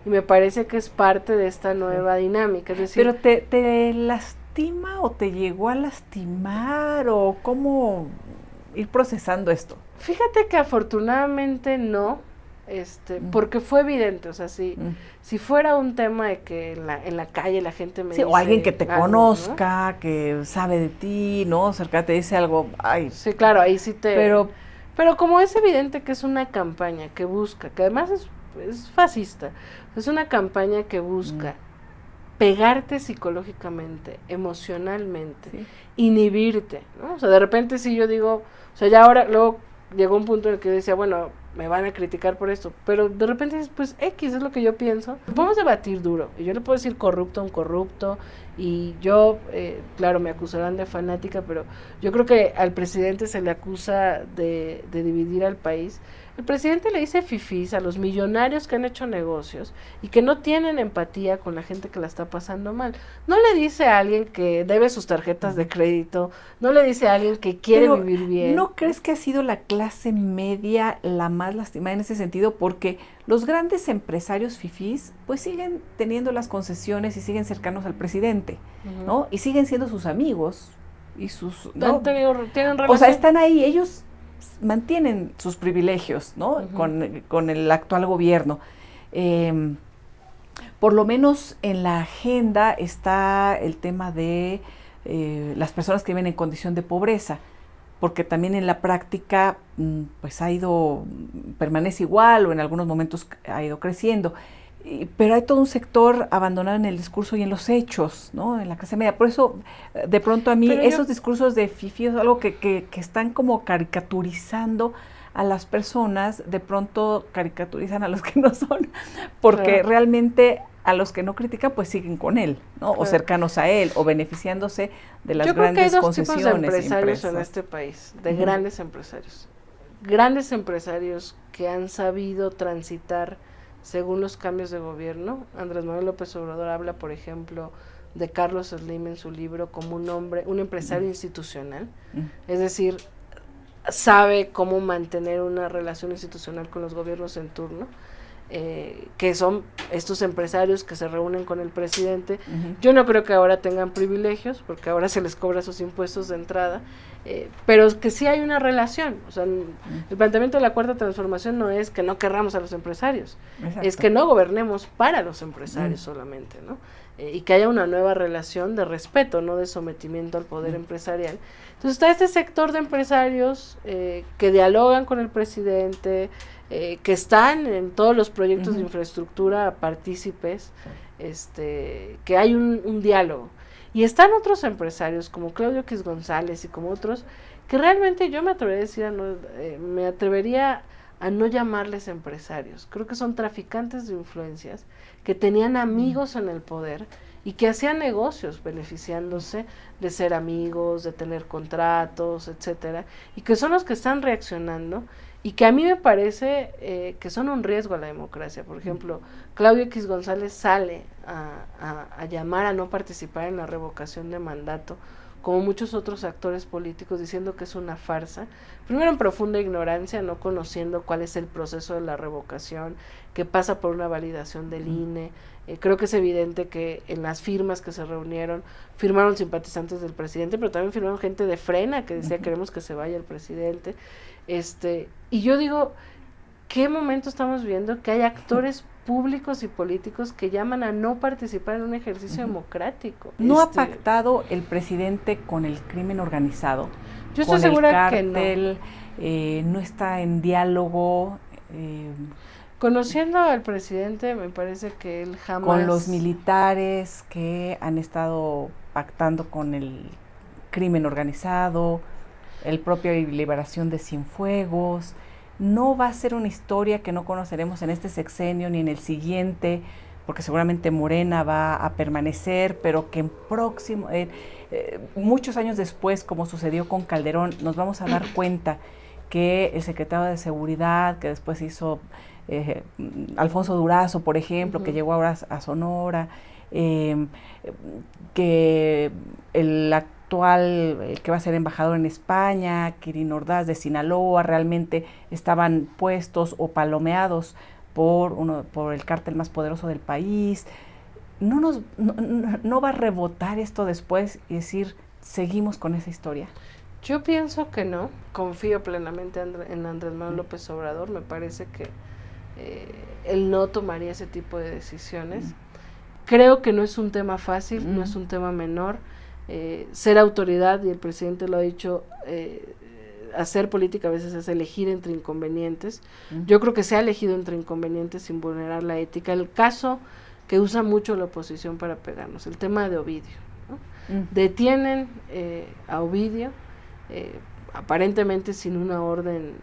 y me parece que es parte de esta nueva dinámica. Es decir, ¿pero te lastima o te llegó a lastimar o cómo ir procesando esto? Fíjate que afortunadamente no, porque fue evidente, o sea, si fuera un tema de que en la calle la gente me dice... o alguien que te conozca, ¿no? Que sabe de ti, ¿no? O sea, te dice algo, ay... Sí, claro, ahí sí te... Pero como es evidente que es una campaña que busca, que además es fascista, es una campaña que busca pegarte psicológicamente, emocionalmente, inhibirte, ¿no? O sea, de repente si yo digo, o sea, ya ahora, luego llegó un punto en el que yo decía, bueno, me van a criticar por esto, pero de repente dices, pues X es lo que yo pienso, podemos debatir duro, y yo le puedo decir corrupto a un corrupto, y yo, claro, me acusarán de fanática, pero yo creo que al presidente se le acusa de dividir al país. El presidente le dice fifís a los millonarios que han hecho negocios y que no tienen empatía con la gente que la está pasando mal. No le dice a alguien que debe sus tarjetas de crédito, no le dice a alguien que quiere vivir bien. ¿No crees que ha sido la clase media la más lastimada en ese sentido? Porque los grandes empresarios fifís pues siguen teniendo las concesiones y siguen cercanos al presidente, ¿no? Y siguen siendo sus amigos y sus... ¿no? Tienen relación. O sea, están ahí, ellos mantienen sus privilegios, ¿no? Con el actual gobierno. Por lo menos en la agenda está el tema de las personas que viven en condición de pobreza, porque también en la práctica pues permanece igual o en algunos momentos ha ido creciendo. Pero hay todo un sector abandonado en el discurso y en los hechos, ¿no? En la clase media. Por eso, de pronto a mí, esos discursos de fifi es algo que están como caricaturizando a las personas, de pronto caricaturizan a los que no son, porque realmente a los que no critican, pues siguen con él, ¿no? O cercanos a él, o beneficiándose de las grandes concesiones. Yo creo que hay dos tipos de empresarios en este país, de grandes empresarios. Grandes empresarios que han sabido transitar según los cambios de gobierno. Andrés Manuel López Obrador habla, por ejemplo, de Carlos Slim en su libro como un empresario institucional, es decir, sabe cómo mantener una relación institucional con los gobiernos en turno, que son estos empresarios que se reúnen con el presidente. Yo no creo que ahora tengan privilegios, porque ahora se les cobra sus impuestos de entrada, pero que sí hay una relación. O sea, el planteamiento de la Cuarta Transformación no es que no querramos a los empresarios, es que no gobernemos para los empresarios solamente, ¿no? Y que haya una nueva relación de respeto, no de sometimiento al poder empresarial. Entonces está este sector de empresarios que dialogan con el presidente, que están en todos los proyectos de infraestructura partícipes, que hay un diálogo. Y están otros empresarios como Claudio X González y como otros que realmente yo me atrevería a no llamarles empresarios. Creo que son traficantes de influencias que tenían amigos en el poder y que hacían negocios beneficiándose de ser amigos, de tener contratos, etcétera, y que son los que están reaccionando y que a mí me parece que son un riesgo a la democracia. Por ejemplo, Claudio X González sale a llamar a no participar en la revocación de mandato, como muchos otros actores políticos, diciendo que es una farsa, primero en profunda ignorancia, no conociendo cuál es el proceso de la revocación, que pasa por una validación del INE. Creo que es evidente que en las firmas que se reunieron, firmaron simpatizantes del presidente, pero también firmaron gente de Frena que decía queremos que se vaya el presidente. Y yo digo, ¿qué momento estamos viendo que hay actores públicos y políticos que llaman a no participar en un ejercicio democrático? ¿No ha pactado el presidente con el crimen organizado? Yo estoy segura cártel, que no. No está en diálogo. Conociendo al presidente, me parece que él jamás... Con los militares que han estado pactando con el crimen organizado, el propio Liberación de Cienfuegos. No va a ser una historia que no conoceremos en este sexenio ni en el siguiente, porque seguramente Morena va a permanecer, pero que en muchos años después, como sucedió con Calderón, nos vamos a dar cuenta que el secretario de Seguridad, que después hizo Alfonso Durazo, por ejemplo, que llegó ahora a Sonora, que el actual, que va a ser embajador en España, Quirino Ordaz de Sinaloa, realmente estaban puestos o palomeados por el cártel más poderoso del país. No va a rebotar esto después y decir, seguimos con esa historia. Yo pienso que no, confío plenamente en Andrés Manuel López Obrador, me parece que él no tomaría ese tipo de decisiones. Creo que no es un tema fácil, no es un tema menor. Ser autoridad, y el presidente lo ha dicho, hacer política a veces es elegir entre inconvenientes. Yo creo que se ha elegido entre inconvenientes sin vulnerar la ética. El caso que usa mucho la oposición para pegarnos, el tema de Ovidio, ¿no? Detienen a Ovidio, aparentemente sin una orden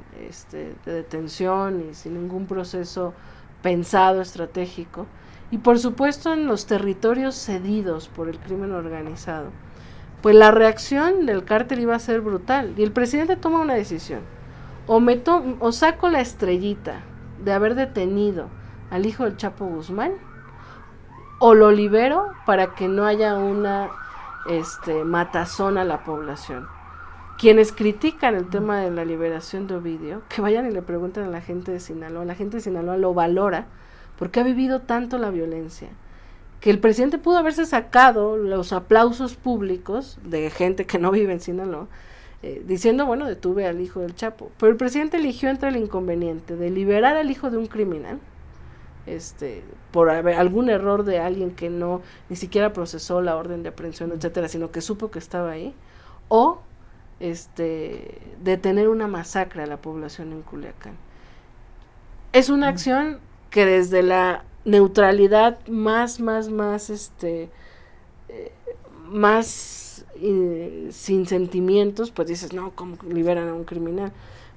de detención y sin ningún proceso pensado, estratégico, y por supuesto en los territorios cedidos por el crimen organizado, pues la reacción del cártel iba a ser brutal, y el presidente toma una decisión: o saco la estrellita de haber detenido al hijo del Chapo Guzmán, o lo libero para que no haya una matazón a la población. Quienes critican el tema de la liberación de Ovidio, que vayan y le pregunten a la gente de Sinaloa. La gente de Sinaloa lo valora porque ha vivido tanto la violencia, que el presidente pudo haberse sacado los aplausos públicos de gente que no vive en Sinaloa, diciendo, bueno, detuve al hijo del Chapo. Pero el presidente eligió entre el inconveniente de liberar al hijo de un criminal, por algún error de alguien que no ni siquiera procesó la orden de aprehensión, etcétera, sino que supo que estaba ahí, o detener una masacre a la población en Culiacán. Es una acción que desde la neutralidad más sin sentimientos, pues dices, no, ¿cómo liberan a un criminal?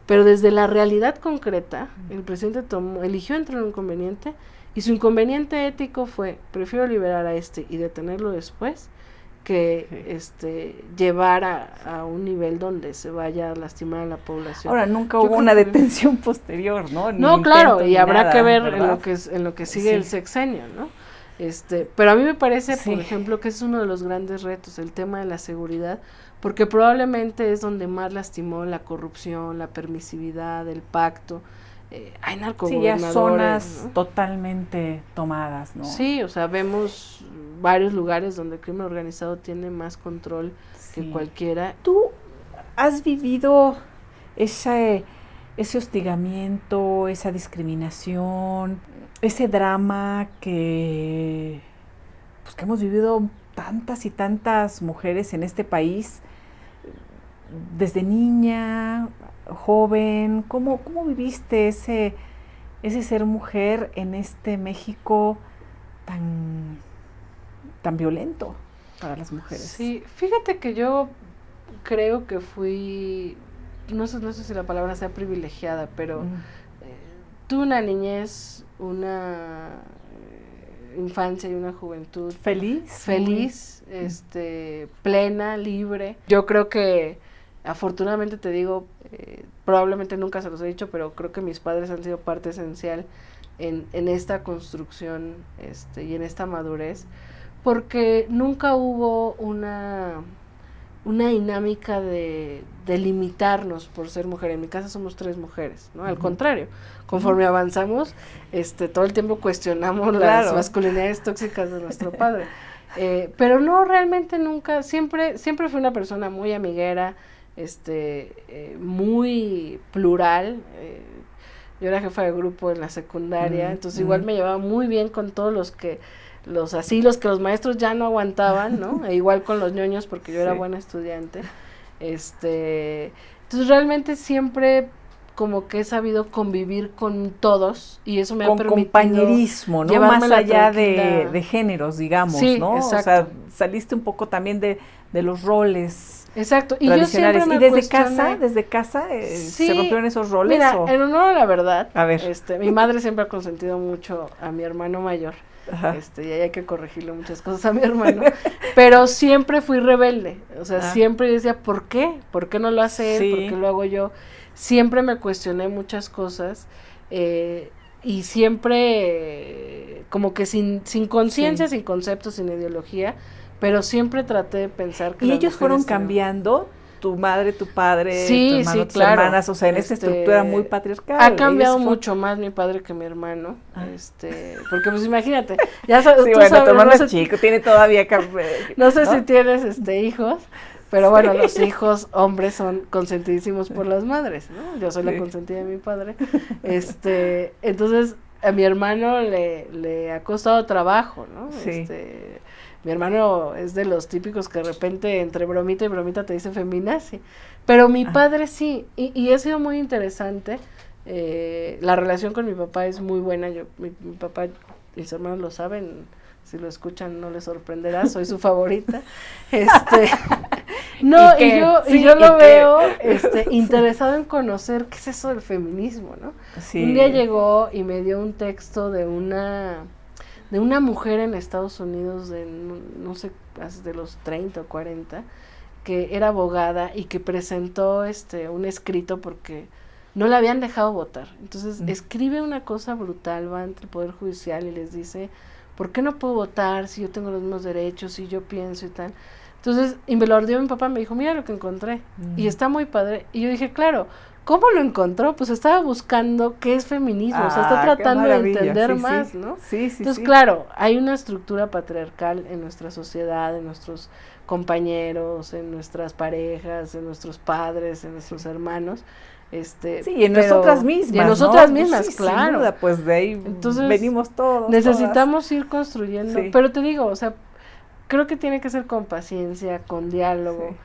Pero desde la realidad concreta, el presidente eligió entre un inconveniente, y su inconveniente ético fue, prefiero liberar a y detenerlo después, que llevar a un nivel donde se vaya a lastimar a la población. Ahora, nunca hubo una detención posterior, ¿no? No, claro, y habrá que ver en lo que sigue el sexenio, ¿no? Pero a mí me parece, por ejemplo, que es uno de los grandes retos, el tema de la seguridad, porque probablemente es donde más lastimó la corrupción, la permisividad, el pacto. Hay narcogobernadores. Sí, ya zonas, ¿no?, totalmente tomadas, ¿no? Sí, o sea, vemos varios lugares donde el crimen organizado tiene más control que cualquiera. ¿Tú has vivido ese hostigamiento, esa discriminación, ese drama que hemos vivido tantas y tantas mujeres en este país, desde niña, joven? ¿Cómo viviste ese ser mujer en este México tan violento para las mujeres? Sí, fíjate que yo creo que fui, no sé si la palabra sea privilegiada, pero tuve una niñez, una infancia y una juventud feliz, plena, libre. Yo creo que afortunadamente, te digo, probablemente nunca se los he dicho, pero creo que mis padres han sido parte esencial en esta construcción y en esta madurez, porque nunca hubo una dinámica de limitarnos por ser mujer. En mi casa somos 3 mujeres, ¿no? Al contrario, conforme avanzamos, todo el tiempo cuestionamos las masculinidades tóxicas de nuestro padre. Pero no, realmente nunca, siempre fui una persona muy amiguera, muy plural. Yo era jefa de grupo en la secundaria, entonces igual me llevaba muy bien con todos los que los maestros ya no aguantaban, ¿no? E igual con los ñoños, porque yo era buena estudiante. Entonces realmente siempre como que he sabido convivir con todos, y eso me ha permitido compañerismo, ¿no? Más allá de géneros, digamos, sí, ¿no? Exacto. O sea, saliste un poco también de los roles. Exacto, y yo siempre me desde casa sí, se rompieron esos roles. Mira, en honor a la verdad, a ver. Mi madre siempre ha consentido mucho a mi hermano mayor. Y ahí hay que corregirle muchas cosas a mi hermano, pero siempre fui rebelde, o sea, siempre decía, ¿por qué? ¿Por qué no lo hace él? ¿Por qué lo hago yo? Siempre me cuestioné muchas cosas, y siempre como que sin conciencia, sin conceptos, sin ideología, pero siempre traté de pensar que ¿y ellos fueron cambiando? Tu madre, tu padre, sí, tu hermano, tus hermanas, o sea, en esta estructura muy patriarcal. Ha cambiado mucho más mi padre que mi hermano, porque pues imagínate, ya sabes, sí, bueno, sabes, tu hermano es chico, tiene todavía no sé si tienes hijos, pero bueno, los hijos hombres son consentidísimos por las madres, ¿no? Yo soy la consentida de mi padre. Entonces a mi hermano le ha costado trabajo, ¿no? Sí. Mi hermano es de los típicos que de repente entre bromita y bromita te dice feminazi, pero mi padre sí, y ha sido muy interesante. La relación con mi papá es muy buena. Mi papá, mis hermanos lo saben, si lo escuchan no les sorprenderá, soy su favorita. No, y yo lo veo interesado en conocer qué es eso del feminismo, ¿no? Sí. Un día llegó y me dio un texto de una mujer en Estados Unidos de, no sé, de los 30 o 40, que era abogada y que presentó un escrito porque no la habían dejado votar. Entonces escribe una cosa brutal, va ante el Poder Judicial y les dice, ¿por qué no puedo votar si yo tengo los mismos derechos, si yo pienso y tal? Entonces, y me lo ordenó mi papá, me dijo, mira lo que encontré, y está muy padre. Y yo dije, claro, ¿cómo lo encontró? Pues estaba buscando qué es feminismo, o sea, está tratando de entender más, ¿no? Entonces, claro, hay una estructura patriarcal en nuestra sociedad, en nuestros compañeros, en nuestras parejas, en nuestros padres, en nuestros hermanos, y en nosotras mismas, y en nosotras mismas, claro. Sin duda, pues de ahí entonces, venimos todos. Necesitamos ir construyendo, pero te digo, o sea, creo que tiene que ser con paciencia, con diálogo.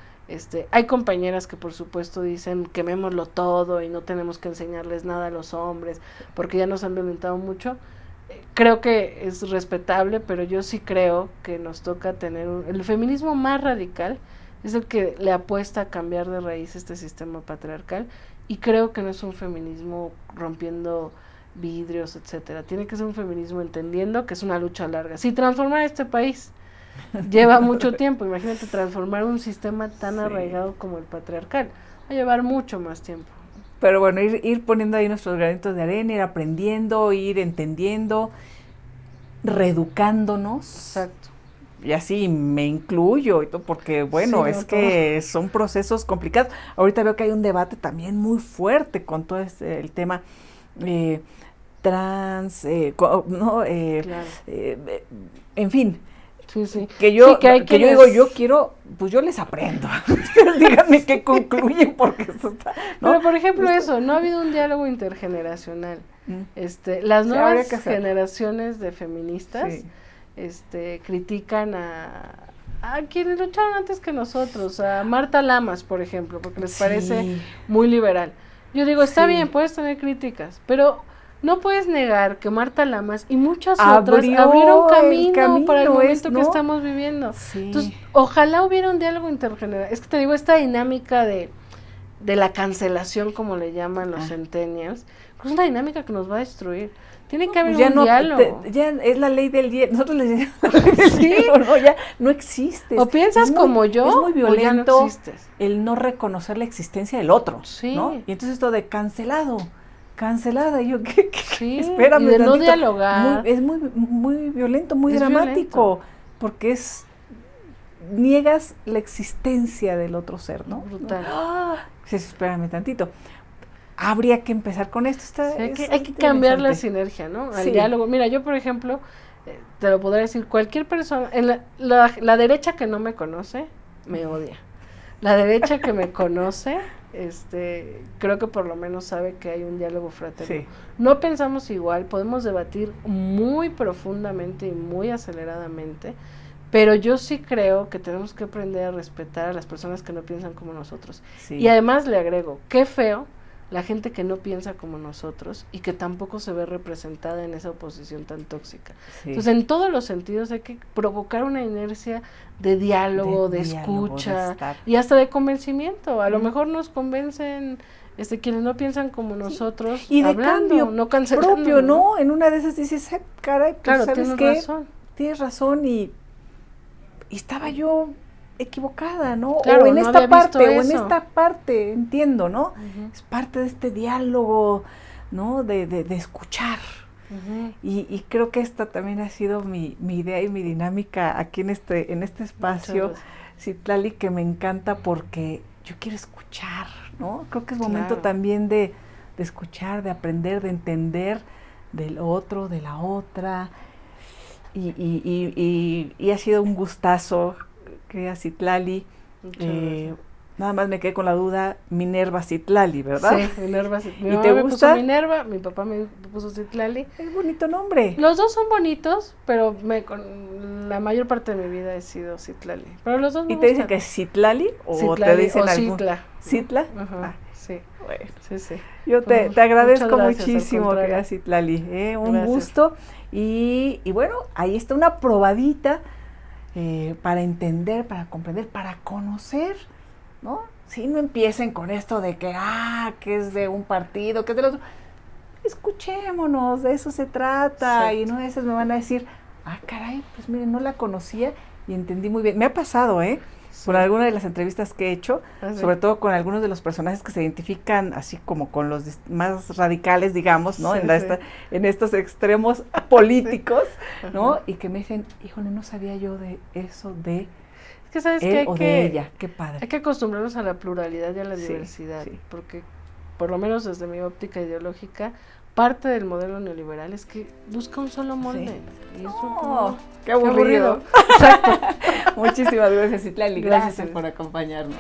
Hay compañeras que por supuesto dicen quemémoslo todo y no tenemos que enseñarles nada a los hombres porque ya nos han violentado mucho. Creo que es respetable, pero yo sí creo que nos toca tener el feminismo más radical es el que le apuesta a cambiar de raíz este sistema patriarcal, y creo que no es un feminismo rompiendo vidrios, etcétera. Tiene que ser un feminismo entendiendo que es una lucha larga. Si transformar este país lleva mucho tiempo, imagínate transformar un sistema tan arraigado como el patriarcal, va a llevar mucho más tiempo. Pero bueno, ir poniendo ahí nuestros granitos de arena, ir aprendiendo, ir entendiendo, reeducándonos. Exacto. Y así me incluyo, porque bueno, es que son procesos complicados. Ahorita veo que hay un debate también muy fuerte con todo el tema trans, ¿no? Claro. En fin. Sí. Que yo digo, yo quiero, pues yo les aprendo. Ustedes díganme qué concluyen, porque eso está, ¿no? Pero por ejemplo no ha habido un diálogo intergeneracional. Las nuevas generaciones de feministas critican a quienes lucharon antes que nosotros, a Marta Lamas, por ejemplo, porque les parece muy liberal. Yo digo, está bien, puedes tener críticas, pero no puedes negar que Marta Lamas y muchas otras abrieron camino para el momento que estamos viviendo. Entonces, ojalá hubiera un diálogo intergeneracional. Es que te digo, esta dinámica de la cancelación, como le llaman los centennials, es una dinámica que nos va a destruir. Tiene que haber un diálogo. Ya es la ley del hielo. Nosotros le decimos, ya no existe. O piensas como yo, es muy violento o ya no existes. El no reconocer la existencia del otro, ¿no? Y entonces esto de cancelada, y yo, ¿qué? Espérame, y de no dialogar. Es muy violento, muy dramático, porque niegas la existencia del otro ser, ¿no? Brutal. Espérame tantito. Habría que empezar con esto. Hay que cambiar la sinergia, ¿no? Al diálogo. Mira, yo por ejemplo, te lo podría decir, cualquier persona, en la derecha que no me conoce, me odia. La derecha que me conoce, creo que por lo menos sabe que hay un diálogo fraterno. No pensamos igual, podemos debatir muy profundamente y muy aceleradamente, pero yo sí creo que tenemos que aprender a respetar a las personas que no piensan como nosotros. Y además le agrego, qué feo la gente que no piensa como nosotros y que tampoco se ve representada en esa oposición tan tóxica. Entonces, en todos los sentidos hay que provocar una inercia de diálogo, de escucha y hasta de convencimiento. A lo mejor nos convencen quienes no piensan como nosotros, y de hablando, cambio no cancelando, propio, ¿no? En una de esas dices, caray, pues, claro, ¿sabes qué? Tienes razón y estaba yo equivocada, ¿no? Claro, o en no esta parte, entiendo, ¿no? Es parte de este diálogo, ¿no? De escuchar. Y creo que esta también ha sido mi idea y mi dinámica aquí en este espacio, Citlali, que me encanta porque yo quiero escuchar, ¿no? Creo que es momento también de escuchar, de aprender, de entender del otro, de la otra, y ha sido un gustazo, querida Citlali. Nada más me quedé con la duda, Minerva Citlali, ¿verdad? Sí, Minerva Citlali. ¿Y te gusta? Puso Minerva, mi papá me puso Citlali. Es bonito nombre. Los dos son bonitos, pero con la mayor parte de mi vida he sido Citlali. Pero los dos me ¿Y te dicen que es Citlali o Citlali, te dicen o algo? Citla. ¿Citla? Sí. Bueno. Sí. Yo te agradezco gracias, muchísimo, querida Citlali. Un gusto. Y bueno, ahí está una probadita para entender, para comprender, para conocer, ¿no? Sí, no empiecen con esto de que es de un partido, que es del otro. Escuchémonos, de eso se trata. Exacto. Y no a veces me van a decir, caray, pues miren, no la conocía y entendí muy bien. Me ha pasado, por alguna de las entrevistas que he hecho, Sí. sobre todo con algunos de los personajes que se identifican así como con los más radicales, digamos, ¿no? Sí, En estos extremos políticos, sí. ¿no? Y que me dicen, híjole, no sabía yo de eso, de Es que sabes él que o de ella, qué padre. hay que acostumbrarnos a la pluralidad y a la Sí, diversidad, sí. porque por lo menos desde mi óptica ideológica, parte del modelo neoliberal es que busca un solo molde. Sí. Y eso No, como, qué aburrido. Exacto. Muchísimas gracias, Citlali. Gracias, Gracias por acompañarnos.